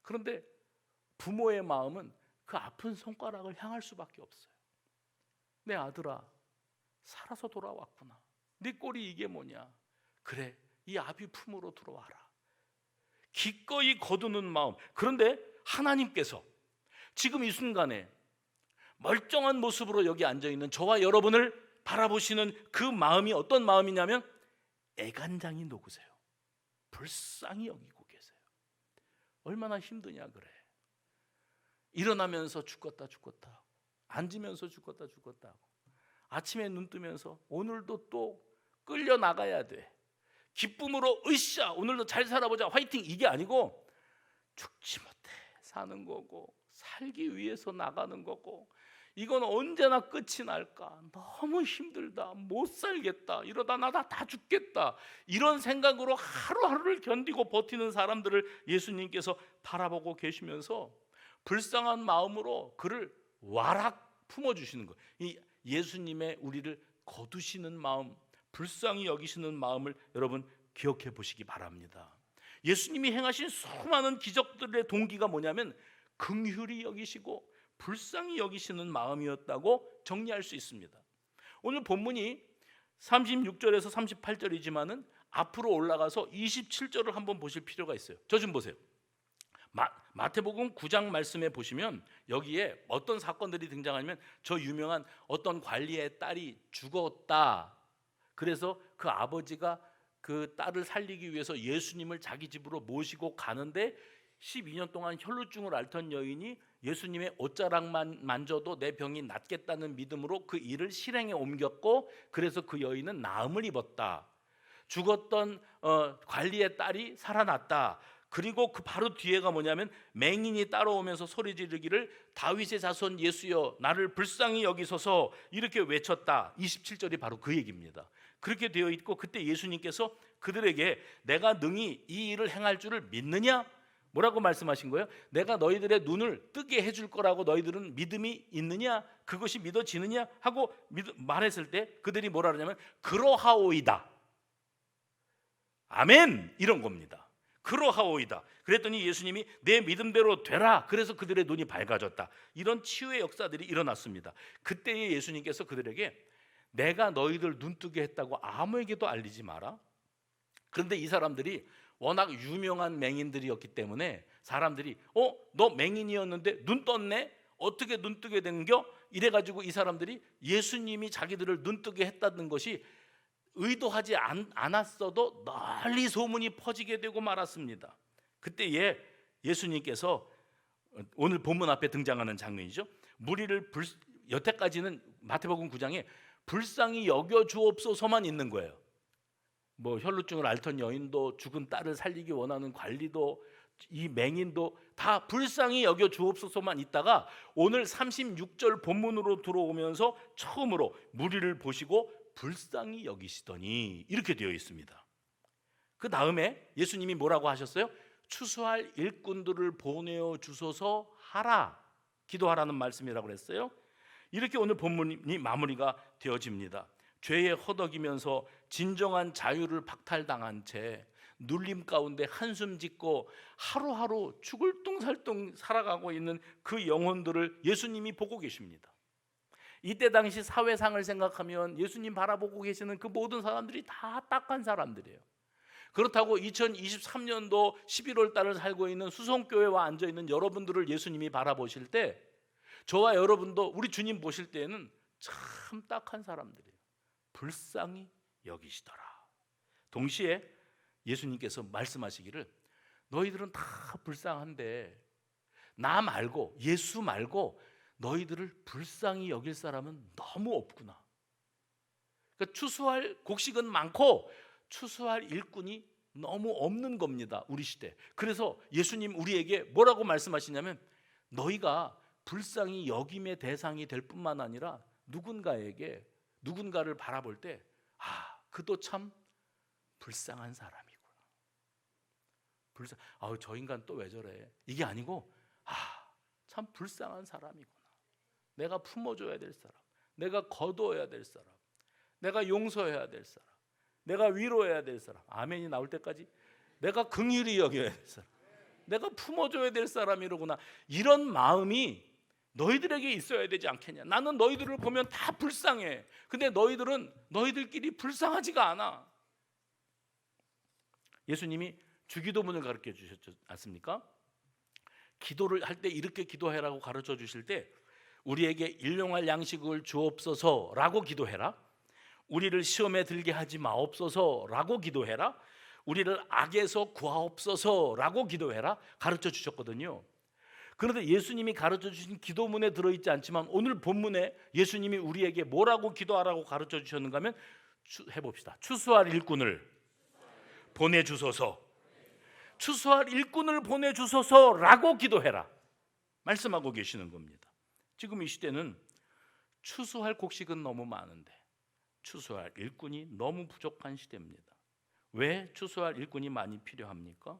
그런데 부모의 마음은 그 아픈 손가락을 향할 수밖에 없어요. 내 아들아 살아서 돌아왔구나. 네 꼴이 이게 뭐냐. 그래, 이 아비 품으로 들어와라. 기꺼이 거두는 마음. 그런데 하나님께서 지금 이 순간에 멀쩡한 모습으로 여기 앉아있는 저와 여러분을 바라보시는 그 마음이 어떤 마음이냐면 애간장이 녹으세요. 불쌍히 여기고 계세요. 얼마나 힘드냐 그래. 일어나면서 죽었다 하고, 앉으면서 죽었다 하고, 아침에 눈 뜨면서 오늘도 또 끌려 나가야 돼. 기쁨으로 으쌰 오늘도 잘 살아보자 화이팅, 이게 아니고 죽지 못해 사는 거고 살기 위해서 나가는 거고, 이건 언제나 끝이 날까, 너무 힘들다, 못 살겠다, 이러다 나다 다 죽겠다, 이런 생각으로 하루하루를 견디고 버티는 사람들을 예수님께서 바라보고 계시면서 불쌍한 마음으로 그를 와락 품어주시는 거예요. 이 예수님의 우리를 거두시는 마음, 불쌍히 여기시는 마음을 여러분 기억해 보시기 바랍니다. 예수님이 행하신 수많은 기적들의 동기가 뭐냐면 긍휼히 여기시고 불쌍히 여기시는 마음이었다고 정리할 수 있습니다. 오늘 본문이 36절에서 38절이지만은 앞으로 올라가서 27절을 한번 보실 필요가 있어요. 저 좀 보세요. 마태복음 9장 말씀에 보시면 여기에 어떤 사건들이 등장하냐면 저 유명한 어떤 관리의 딸이 죽었다. 그래서 그 아버지가 그 딸을 살리기 위해서 예수님을 자기 집으로 모시고 가는데 12년 동안 혈루증을 앓던 여인이 예수님의 옷자락만 만져도 내 병이 낫겠다는 믿음으로 그 일을 실행에 옮겼고, 그래서 그 여인은 나음을 입었다. 죽었던 관리의 딸이 살아났다. 그리고 그 바로 뒤에가 뭐냐면 맹인이 따라오면서 소리 지르기를 다윗의 자손 예수여 나를 불쌍히 여기소서 이렇게 외쳤다. 27절이 바로 그 얘기입니다. 그렇게 되어 있고, 그때 예수님께서 그들에게 내가 능히 이 일을 행할 줄을 믿느냐? 뭐라고 말씀하신 거예요? 내가 너희들의 눈을 뜨게 해줄 거라고 너희들은 믿음이 있느냐? 그것이 믿어지느냐? 하고 말했을 때 그들이 뭐라 그러냐면 그러하오이다, 아멘, 이런 겁니다. 그러하오이다. 그랬더니 예수님이 내 믿음대로 되라. 그래서 그들의 눈이 밝아졌다. 이런 치유의 역사들이 일어났습니다. 그때에 예수님께서 그들에게 내가 너희들 눈뜨게 했다고 아무에게도 알리지 마라. 그런데 이 사람들이 워낙 유명한 맹인들이었기 때문에 사람들이 너 맹인이었는데 눈 떴네? 어떻게 눈 뜨게 된겨? 이래가지고 이 사람들이 예수님이 자기들을 눈 뜨게 했다는 것이 의도하지 않았어도 널리 소문이 퍼지게 되고 말았습니다. 그때에 예수님께서 오늘 본문 앞에 등장하는 장면이죠. 무리를 여태까지는 마태복음 9장에 불쌍히 여겨 주옵소서만 있는 거예요. 뭐 혈루증을 앓던 여인도, 죽은 딸을 살리기 원하는 관리도, 이 맹인도 다 불쌍히 여겨 주옵소서만 있다가 오늘 36절 본문으로 들어오면서 처음으로 무리를 보시고 불쌍히 여기시더니 이렇게 되어 있습니다. 그 다음에 예수님이 뭐라고 하셨어요? 추수할 일꾼들을 보내어 주소서 하라, 기도하라는 말씀이라고 그랬어요. 이렇게 오늘 본문이 마무리가 되어집니다. 죄에 허덕이면서 진정한 자유를 박탈당한 채 눌림 가운데 한숨 짓고 하루하루 죽을 뚱살뚱 살아가고 있는 그 영혼들을 예수님이 보고 계십니다. 이때 당시 사회상을 생각하면 예수님 바라보고 계시는 그 모든 사람들이 다 딱한 사람들이에요. 그렇다고 2023년도 11월 달을 살고 있는 수성교회와 앉아있는 여러분들을 예수님이 바라보실 때 저와 여러분도 우리 주님 보실 때에는 참 딱한 사람들이에요. 불쌍히 여기시더라. 동시에 예수님께서 말씀하시기를 너희들은 다 불쌍한데 나 말고, 예수 말고 너희들을 불쌍히 여길 사람은 너무 없구나. 그러니까 추수할 곡식은 많고 추수할 일꾼이 너무 없는 겁니다, 우리 시대. 그래서 예수님 우리에게 뭐라고 말씀하시냐면 너희가 불쌍히 여김의 대상이 될 뿐만 아니라 누군가를 바라볼 때 그도 참 불쌍한 사람이구나. 저 인간 또 왜 저래? 이게 아니고 참 불쌍한 사람이구나. 내가 품어줘야 될 사람, 내가 거둬야 될 사람, 내가 용서해야 될 사람, 내가 위로해야 될 사람, 아멘이 나올 때까지 내가 긍휼히 여겨야 될 사람, 내가 품어줘야 될 사람이로구나. 이런 마음이 너희들에게 있어야 되지 않겠냐. 나는 너희들을 보면 다 불쌍해. 근데 너희들은 너희들끼리 불쌍하지가 않아. 예수님이 주기도문을 가르쳐 주셨지 않습니까? 기도를 할 때 이렇게 기도해라고 가르쳐 주실 때 우리에게 일용할 양식을 주옵소서라고 기도해라. 우리를 시험에 들게 하지 마옵소서라고 기도해라. 우리를 악에서 구하옵소서라고 기도해라 가르쳐 주셨거든요. 그런데 예수님이 가르쳐 주신 기도문에 들어있지 않지만 오늘 본문에 예수님이 우리에게 뭐라고 기도하라고 가르쳐 주셨는가 하면 해봅시다. 추수할 일꾼을 보내주소서. 추수할 일꾼을 보내주소서라고 기도해라 말씀하고 계시는 겁니다. 지금 이 시대는 추수할 곡식은 너무 많은데 추수할 일꾼이 너무 부족한 시대입니다. 왜 추수할 일꾼이 많이 필요합니까?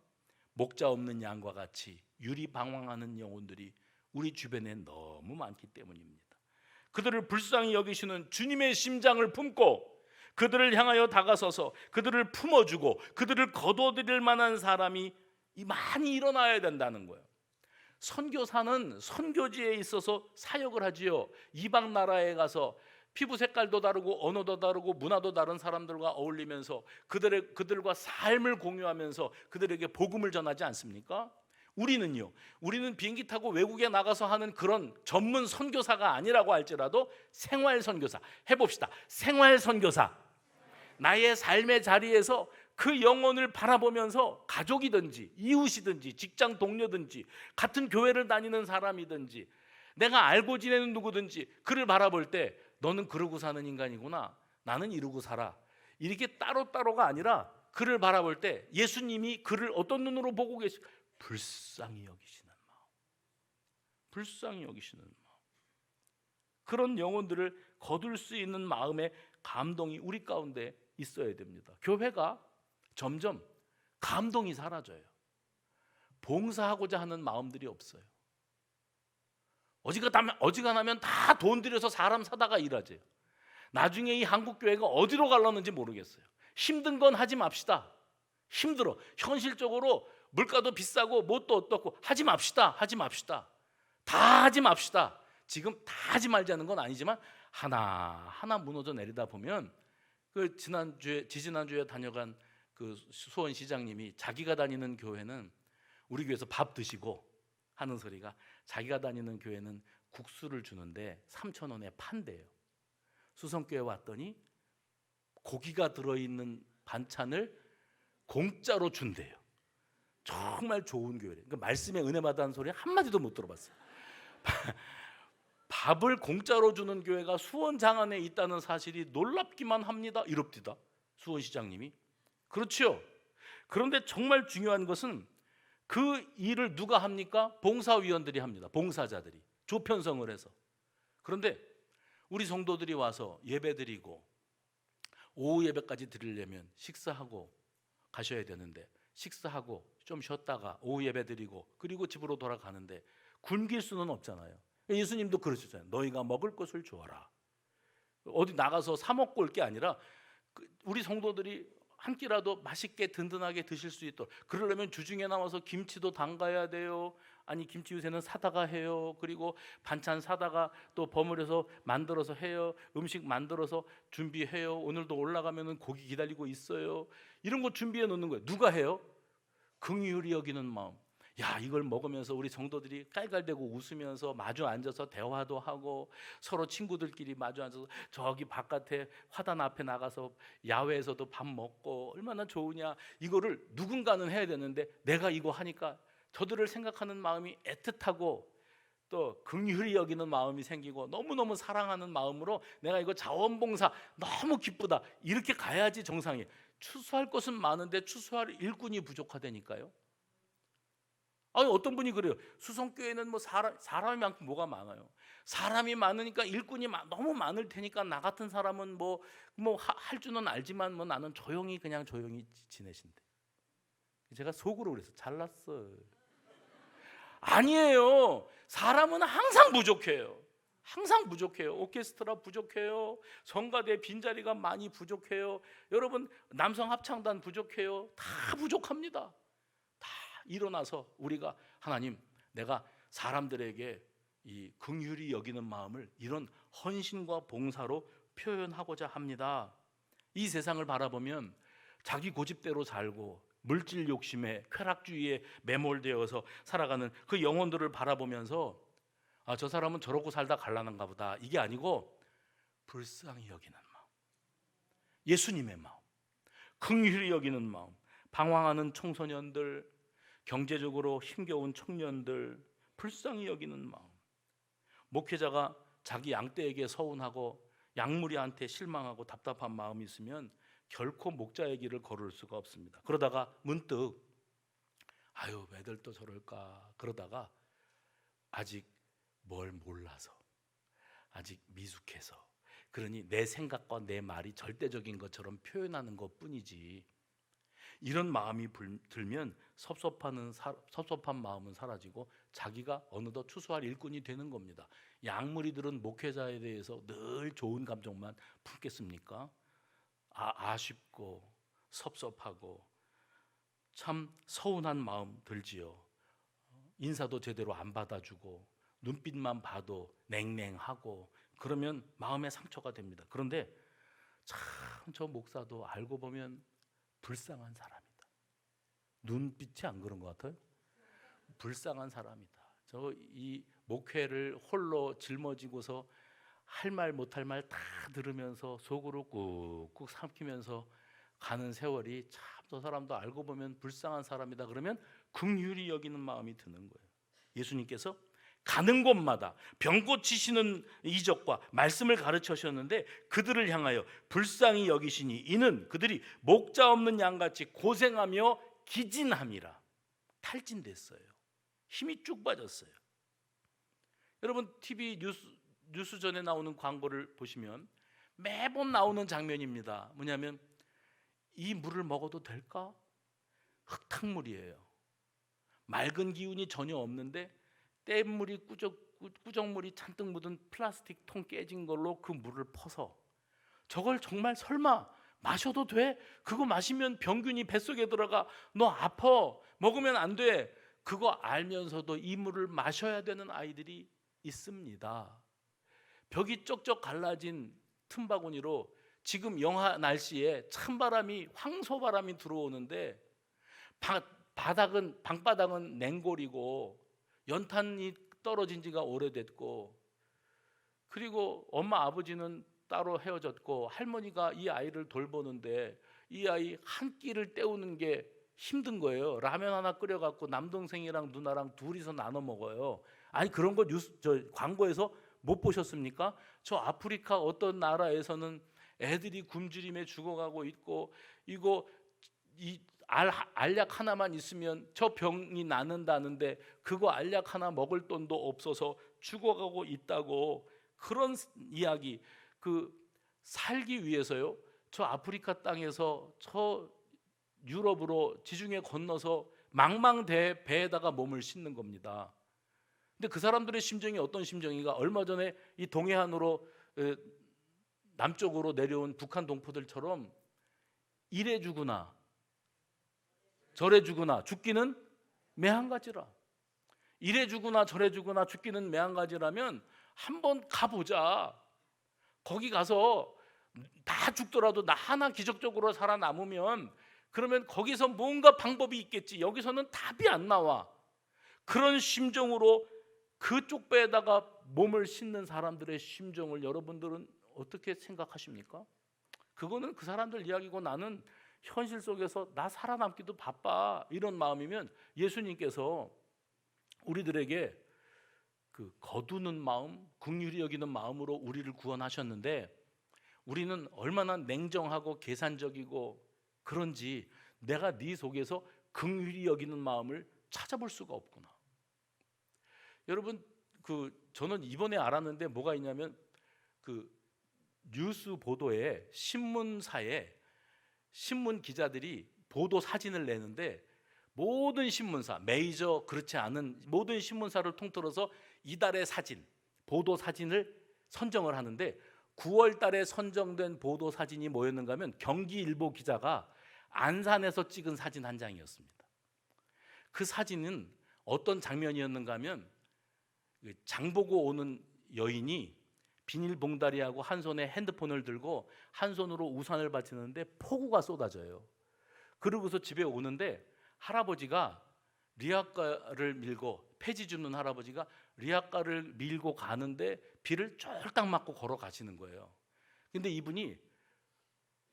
목자 없는 양과 같이 유리방황하는 영혼들이 우리 주변에 너무 많기 때문입니다. 그들을 불쌍히 여기시는 주님의 심장을 품고 그들을 향하여 다가서서 그들을 품어주고 그들을 거둬들일 만한 사람이 많이 일어나야 된다는 거예요. 선교사는 선교지에 있어서 사역을 하지요. 이방 나라에 가서 피부 색깔도 다르고 언어도 다르고 문화도 다른 사람들과 어울리면서 그들과 삶을 공유하면서 그들에게 복음을 전하지 않습니까? 우리는 비행기 타고 외국에 나가서 하는 그런 전문 선교사가 아니라고 할지라도 생활 선교사 해봅시다. 생활 선교사, 나의 삶의 자리에서 그 영혼을 바라보면서 가족이든지 이웃이든지 직장 동료든지 같은 교회를 다니는 사람이든지 내가 알고 지내는 누구든지 그를 바라볼 때 너는 그러고 사는 인간이구나, 나는 이러고 살아, 이렇게 따로따로가 아니라 그를 바라볼 때 예수님이 그를 어떤 눈으로 보고 불쌍히 여기시는 마음, 불쌍히 여기시는 마음. 그런 영혼들을 거둘 수 있는 마음의 감동이 우리 가운데 있어야 됩니다. 교회가 점점 감동이 사라져요. 봉사하고자 하는 마음들이 없어요. 어지간하면 다 돈 들여서 사람 사다가 일하지. 나중에 이 한국 교회가 어디로 갈라는지 모르겠어요. 힘든 건 하지 맙시다. 힘들어. 현실적으로 물가도 비싸고 뭣도 어떻고 하지 맙시다. 다 하지 맙시다. 지금 다 하지 말자는 건 아니지만 하나 무너져 내리다 보면 그 지지난주에 다녀간 그 수원시장님이 자기가 다니는 교회는 우리 교회에서 밥 드시고 하는 소리가 자기가 다니는 교회는 국수를 주는데 3,000원에 판대요. 수성교회 왔더니 고기가 들어있는 반찬을 공짜로 준대요. 정말 좋은 교회래요. 그러니까 말씀에 은혜 받았다는 소리 한마디도 못 들어봤어요. 밥을 공짜로 주는 교회가 수원 장안에 있다는 사실이 놀랍기만 합니다. 이럽디다 수원시장님이. 그렇죠. 그런데 정말 중요한 것은 그 일을 누가 합니까? 봉사위원들이 합니다. 봉사자들이 조편성을 해서. 그런데 우리 성도들이 와서 예배드리고 오후 예배까지 드리려면 식사하고 가셔야 되는데 식사하고 좀 쉬었다가 오후 예배드리고 그리고 집으로 돌아가는데 굶길 수는 없잖아요. 예수님도 그러셨잖아요. 너희가 먹을 것을 주어라. 어디 나가서 사 먹고 올 게 아니라 우리 성도들이 한 끼라도 맛있게 든든하게 드실 수 있도록. 그러려면 주중에 나와서 김치도 담가야 돼요. 아니 김치 요새는 사다가 해요. 그리고 반찬 사다가 또 버무려서 만들어서 해요. 음식 만들어서 준비해요. 오늘도 올라가면은 고기 기다리고 있어요. 이런 거 준비해 놓는 거예요. 누가 해요? 긍휼히 여기는 마음. 야, 이걸 먹으면서 우리 성도들이 깔깔대고 웃으면서 마주 앉아서 대화도 하고 서로 친구들끼리 마주 앉아서 저기 바깥에 화단 앞에 나가서 야외에서도 밥 먹고 얼마나 좋으냐. 이거를 누군가는 해야 되는데 내가 이거 하니까 저들을 생각하는 마음이 애틋하고 또 긍휼히 여기는 마음이 생기고 너무너무 사랑하는 마음으로 내가 이거 자원봉사 너무 기쁘다. 이렇게 가야지 정상이에요. 추수할 것은 많은데 추수할 일꾼이 부족하다니까요. 아니 어떤 분이 그래요. 수성교회는 뭐 사람이 많고 뭐가 많아요. 사람이 많으니까 일꾼이 너무 많을 테니까 나 같은 사람은 뭐 할 줄은 알지만 뭐 나는 조용히 지내신대. 제가 속으로 그래서 잘났어. 아니에요. 사람은 항상 부족해요. 항상 부족해요. 오케스트라 부족해요. 성가대 빈자리가 많이 부족해요. 여러분 남성 합창단 부족해요. 다 부족합니다. 다 일어나서 우리가 하나님, 내가 사람들에게 이 긍휼히 여기는 마음을 이런 헌신과 봉사로 표현하고자 합니다. 이 세상을 바라보면 자기 고집대로 살고 물질 욕심에 쾌락주의에 매몰되어서 살아가는 그 영혼들을 바라보면서 아, 저 사람은 저러고 살다 갈라는가 보다. 이게 아니고 불쌍히 여기는 마음, 예수님의 마음, 긍휼히 여기는 마음, 방황하는 청소년들, 경제적으로 힘겨운 청년들 불쌍히 여기는 마음. 목회자가 자기 양떼에게 서운하고 양무리한테 실망하고 답답한 마음이 있으면 결코 목자의 길을 걸을 수가 없습니다. 그러다가 문득 아유 왜들 또 저럴까 그러다가 아직 뭘 몰라서 아직 미숙해서 그러니 내 생각과 내 말이 절대적인 것처럼 표현하는 것뿐이지 이런 마음이 들면 섭섭한 마음은 사라지고 자기가 어느덧 추수할 일꾼이 되는 겁니다. 양무리들은 목회자에 대해서 늘 좋은 감정만 품겠습니까? 아쉽고 섭섭하고 참 서운한 마음 들지요. 인사도 제대로 안 받아주고 눈빛만 봐도 냉랭하고 그러면 마음에 상처가 됩니다. 그런데 참 저 목사도 알고 보면 불쌍한 사람이다. 눈빛이 안 그런 것 같아요? 불쌍한 사람이다. 저 이 목회를 홀로 짊어지고서 할 말 못할 말 다 들으면서 속으로 꾹꾹 삼키면서 가는 세월이 참 저 사람도 알고 보면 불쌍한 사람이다. 그러면 긍휼히 여기는 마음이 드는 거예요. 예수님께서 가는 곳마다 병 고치시는 이적과 말씀을 가르쳐 주셨는데 그들을 향하여 불쌍히 여기시니 이는 그들이 목자 없는 양같이 고생하며 기진함이라. 탈진됐어요. 힘이 쭉 빠졌어요. 여러분 TV 뉴스 전에 나오는 광고를 보시면 매번 나오는 장면입니다. 뭐냐면 이 물을 먹어도 될까? 흙탕물이에요. 맑은 기운이 전혀 없는데 뗏물이 꾸정물이 잔뜩 묻은 플라스틱 통 깨진 걸로 그 물을 퍼서 저걸 정말 설마 마셔도 돼? 그거 마시면 병균이 뱃속에 들어가. 너 아파. 먹으면 안 돼. 그거 알면서도 이 물을 마셔야 되는 아이들이 있습니다. 벽이 쪽쪽 갈라진 틈바구니로 지금 영하 날씨에 찬바람이, 황소바람이 들어오는데 방바닥은 냉골이고 연탄이 떨어진 지가 오래됐고, 그리고 엄마 아버지는 따로 헤어졌고 할머니가 이 아이를 돌보는데 이 아이 한 끼를 때우는 게 힘든 거예요. 라면 하나 끓여갖고 남동생이랑 누나랑 둘이서 나눠 먹어요. 아니 그런 거 광고에서 못 보셨습니까? 저 아프리카 어떤 나라에서는 애들이 굶주림에 죽어가고 있고, 이거 알약 하나만 있으면 저 병이 낫는다는데 그거 알약 하나 먹을 돈도 없어서 죽어가고 있다고. 그런 이야기. 살기 위해서요, 저 아프리카 땅에서 저 유럽으로 지중해 건너서 망망대 배에다가 몸을 싣는 겁니다. 근데 그 사람들의 심정이 어떤 심정인가? 얼마 전에 이 동해안으로 남쪽으로 내려온 북한 동포들처럼 이래 죽으나 저래 죽으나 죽기는 매한가지라. 이래 죽으나 저래 죽으나 죽기는 매한가지라면 한번 가보자. 거기 가서 다 죽더라도 나 하나 기적적으로 살아남으면 그러면 거기서 뭔가 방법이 있겠지. 여기서는 답이 안 나와. 그런 심정으로 그쪽 배에다가 몸을 싣는 사람들의 심정을 여러분들은 어떻게 생각하십니까? 그거는 그 사람들 이야기고 나는 현실 속에서 나 살아남기도 바빠, 이런 마음이면 예수님께서 우리들에게 거두는 마음, 긍휼히 여기는 마음으로 우리를 구원하셨는데 우리는 얼마나 냉정하고 계산적이고 그런지 내가 네 속에서 긍휼히 여기는 마음을 찾아볼 수가 없구나. 여러분, 저는 이번에 알았는데 뭐가 있냐면 뉴스 보도에 신문사에 신문 기자들이 보도 사진을 내는데 모든 신문사, 메이저 그렇지 않은 모든 신문사를 통틀어서 이달의 사진, 보도 사진을 선정을 하는데 9월 달에 선정된 보도 사진이 뭐였는가 하면 경기일보 기자가 안산에서 찍은 사진 한 장이었습니다. 그 사진은 어떤 장면이었는가 하면 장보고 오는 여인이 비닐봉다리하고 한 손에 핸드폰을 들고 한 손으로 우산을 받치는데 폭우가 쏟아져요. 그러고서 집에 오는데 할아버지가 리아카를 밀고, 폐지 주는 할아버지가 리아카를 밀고 가는데 비를 쫄딱 맞고 걸어가시는 거예요. 근데 이분이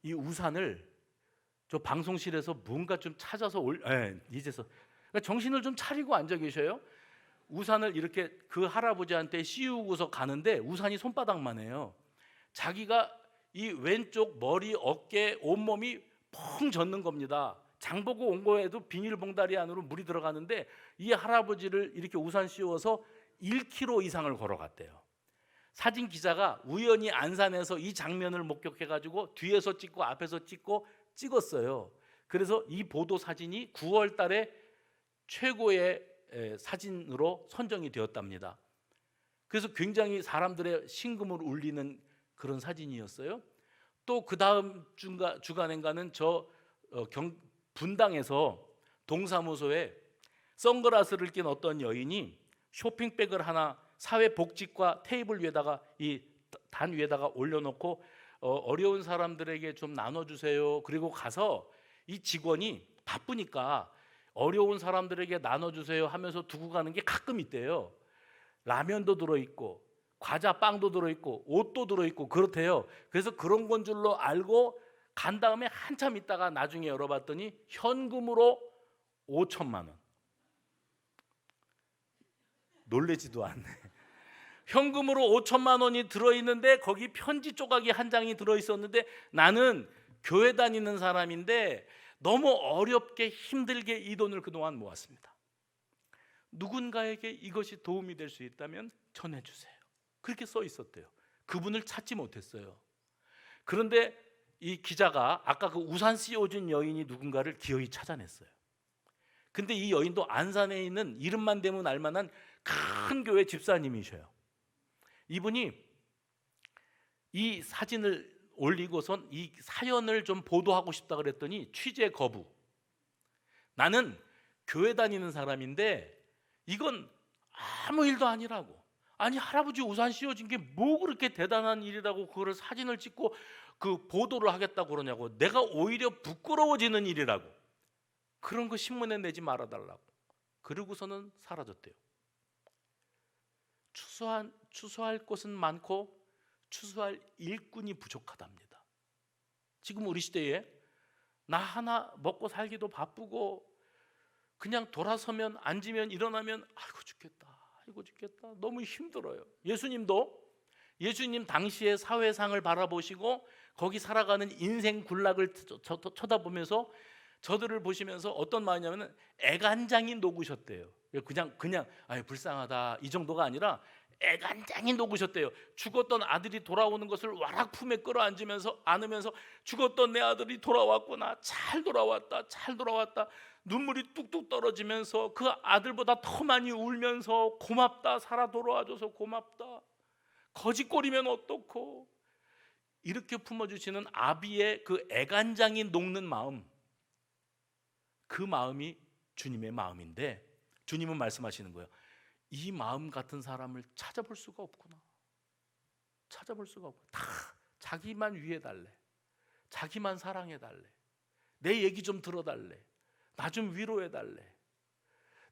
이 우산을 저 방송실에서 뭔가 좀 찾아서 이제서 그러니까 정신을 좀 차리고 앉아 계셔요. 우산을 이렇게 그 할아버지한테 씌우고서 가는데 우산이 손바닥만 해요. 자기가 이 왼쪽 머리, 어깨, 온몸이 펑 젖는 겁니다. 장보고 온 거에도 비닐봉다리 안으로 물이 들어가는데 이 할아버지를 이렇게 우산 씌워서 1km 이상을 걸어갔대요. 사진 기자가 우연히 안산에서 이 장면을 목격해가지고 뒤에서 찍고 앞에서 찍었어요. 그래서 이 보도 사진이 9월 달에 최고의 사진으로 선정이 되었답니다. 그래서 굉장히 사람들의 심금을 울리는 그런 사진이었어요. 또 그 다음 주간인가는 분당에서 동사무소에 선글라스를 낀 어떤 여인이 쇼핑백을 하나 사회복지과 테이블 위에다가 이 단 위에다가 올려놓고 어려운 사람들에게 좀 나눠주세요. 그리고 가서 이 직원이 바쁘니까 어려운 사람들에게 나눠주세요 하면서 두고 가는 게 가끔 있대요. 라면도 들어있고 과자, 빵도 들어있고 옷도 들어있고 그렇대요. 그래서 그런 건 줄로 알고 간 다음에 한참 있다가 나중에 열어봤더니 현금으로 5천만 원. 놀래지도 않네. 현금으로 5천만 원이 들어있는데 거기 편지 조각이 한 장이 들어있었는데 나는 교회 다니는 사람인데 너무 어렵게 힘들게 이 돈을 그동안 모았습니다. 누군가에게 이것이 도움이 될 수 있다면 전해주세요. 그렇게 써 있었대요. 그분을 찾지 못했어요. 그런데 이 기자가 아까 그 우산 씌워준 여인이 누군가를 기어이 찾아냈어요. 근데 이 여인도 안산에 있는 이름만 대면 알만한 큰 교회 집사님이셔요. 이분이 이 사진을 올리고선 이 사연을 좀 보도하고 싶다 그랬더니 취재 거부. 나는 교회 다니는 사람인데 이건 아무 일도 아니라고. 아니 할아버지 우산 씌워진 게 뭐 그렇게 대단한 일이라고 그거를 사진을 찍고 그 보도를 하겠다고 그러냐고. 내가 오히려 부끄러워지는 일이라고. 그런 거 신문에 내지 말아달라고. 그러고서는 사라졌대요. 추수할 곳은 많고 추수할 일꾼이 부족하답니다. 지금 우리 시대에 나 하나 먹고 살기도 바쁘고 그냥 돌아서면 앉으면 일어나면 아이고 죽겠다 너무 힘들어요. 예수님 당시의 사회상을 바라보시고 거기 살아가는 인생 군락을 쳐다보면서 저들을 보시면서 어떤 마음이냐면 애간장이 녹으셨대요. 그냥 아유 불쌍하다 이 정도가 아니라 애간장이 녹으셨대요. 죽었던 아들이 돌아오는 것을 와락 품에 끌어안으면서 죽었던 내 아들이 돌아왔구나, 잘 돌아왔다 눈물이 뚝뚝 떨어지면서 그 아들보다 더 많이 울면서 고맙다, 살아 돌아와줘서 고맙다, 거짓골이면 어떻고, 이렇게 품어주시는 아비의 그 애간장이 녹는 마음, 그 마음이 주님의 마음인데 주님은 말씀하시는 거예요. 이 마음 같은 사람을 찾아볼 수가 없구나. 다 자기만 위해달래, 자기만 사랑해달래, 내 얘기 좀 들어달래, 나 좀 위로해달래,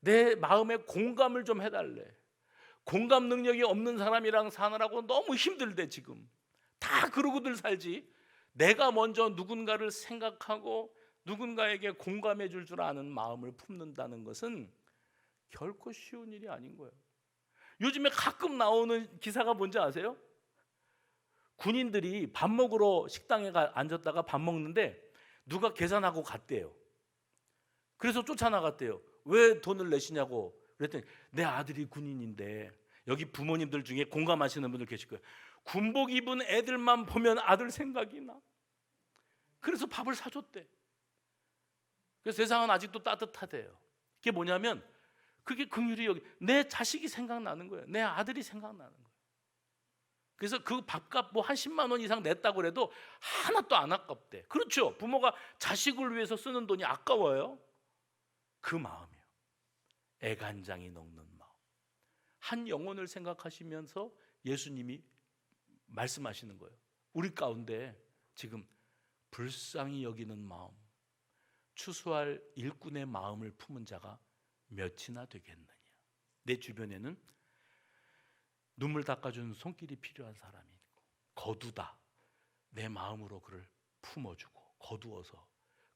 내 마음에 공감을 좀 해달래. 공감 능력이 없는 사람이랑 사느라고 너무 힘들대. 지금 다 그러고들 살지. 내가 먼저 누군가를 생각하고 누군가에게 공감해 줄 아는 마음을 품는다는 것은 결코 쉬운 일이 아닌 거예요. 요즘에 가끔 나오는 기사가 뭔지 아세요? 군인들이 밥 먹으러 식당에 앉았다가 밥 먹는데 누가 계산하고 갔대요. 그래서 쫓아나갔대요. 왜 돈을 내시냐고 그랬더니 내 아들이 군인인데, 여기 부모님들 중에 공감하시는 분들 계실 거예요. 군복 입은 애들만 보면 아들 생각이 나. 그래서 밥을 사줬대. 그래서 세상은 아직도 따뜻하대요. 그게 뭐냐면 그게 긍휼이 여기 내 자식이 생각나는 거예요. 내 아들이 생각나는 거예요. 그래서 그 밥값 뭐 한 10만 원 이상 냈다고 해도 하나도 안 아깝대. 그렇죠. 부모가 자식을 위해서 쓰는 돈이 아까워요. 그 마음이에요. 애간장이 녹는 마음. 한 영혼을 생각하시면서 예수님이 말씀하시는 거예요. 우리 가운데 지금 불쌍히 여기는 마음, 추수할 일꾼의 마음을 품은 자가 몇이나 되겠느냐. 내 주변에는 눈물 닦아주는 손길이 필요한 사람이 있고, 거두다 내 마음으로 그를 품어주고 거두어서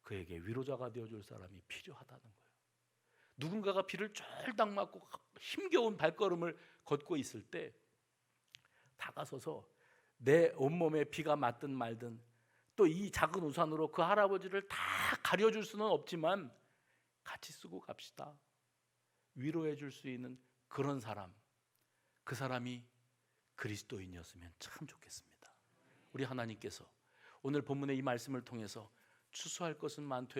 그에게 위로자가 되어줄 사람이 필요하다는 거예요. 누군가가 비를 쫄딱 맞고 힘겨운 발걸음을 걷고 있을 때 다가서서 내 온몸에 비가 맞든 말든 또 이 작은 우산으로 그 할아버지를 다 가려줄 수는 없지만 같이 쓰고 갑시다. 위로해 줄 수 있는 그런 사람, 그 사람이 그리스도인이었으면 참 좋겠습니다. 우리 하나님께서 오늘 본문의 이 말씀을 통해서 추수할 것은 많되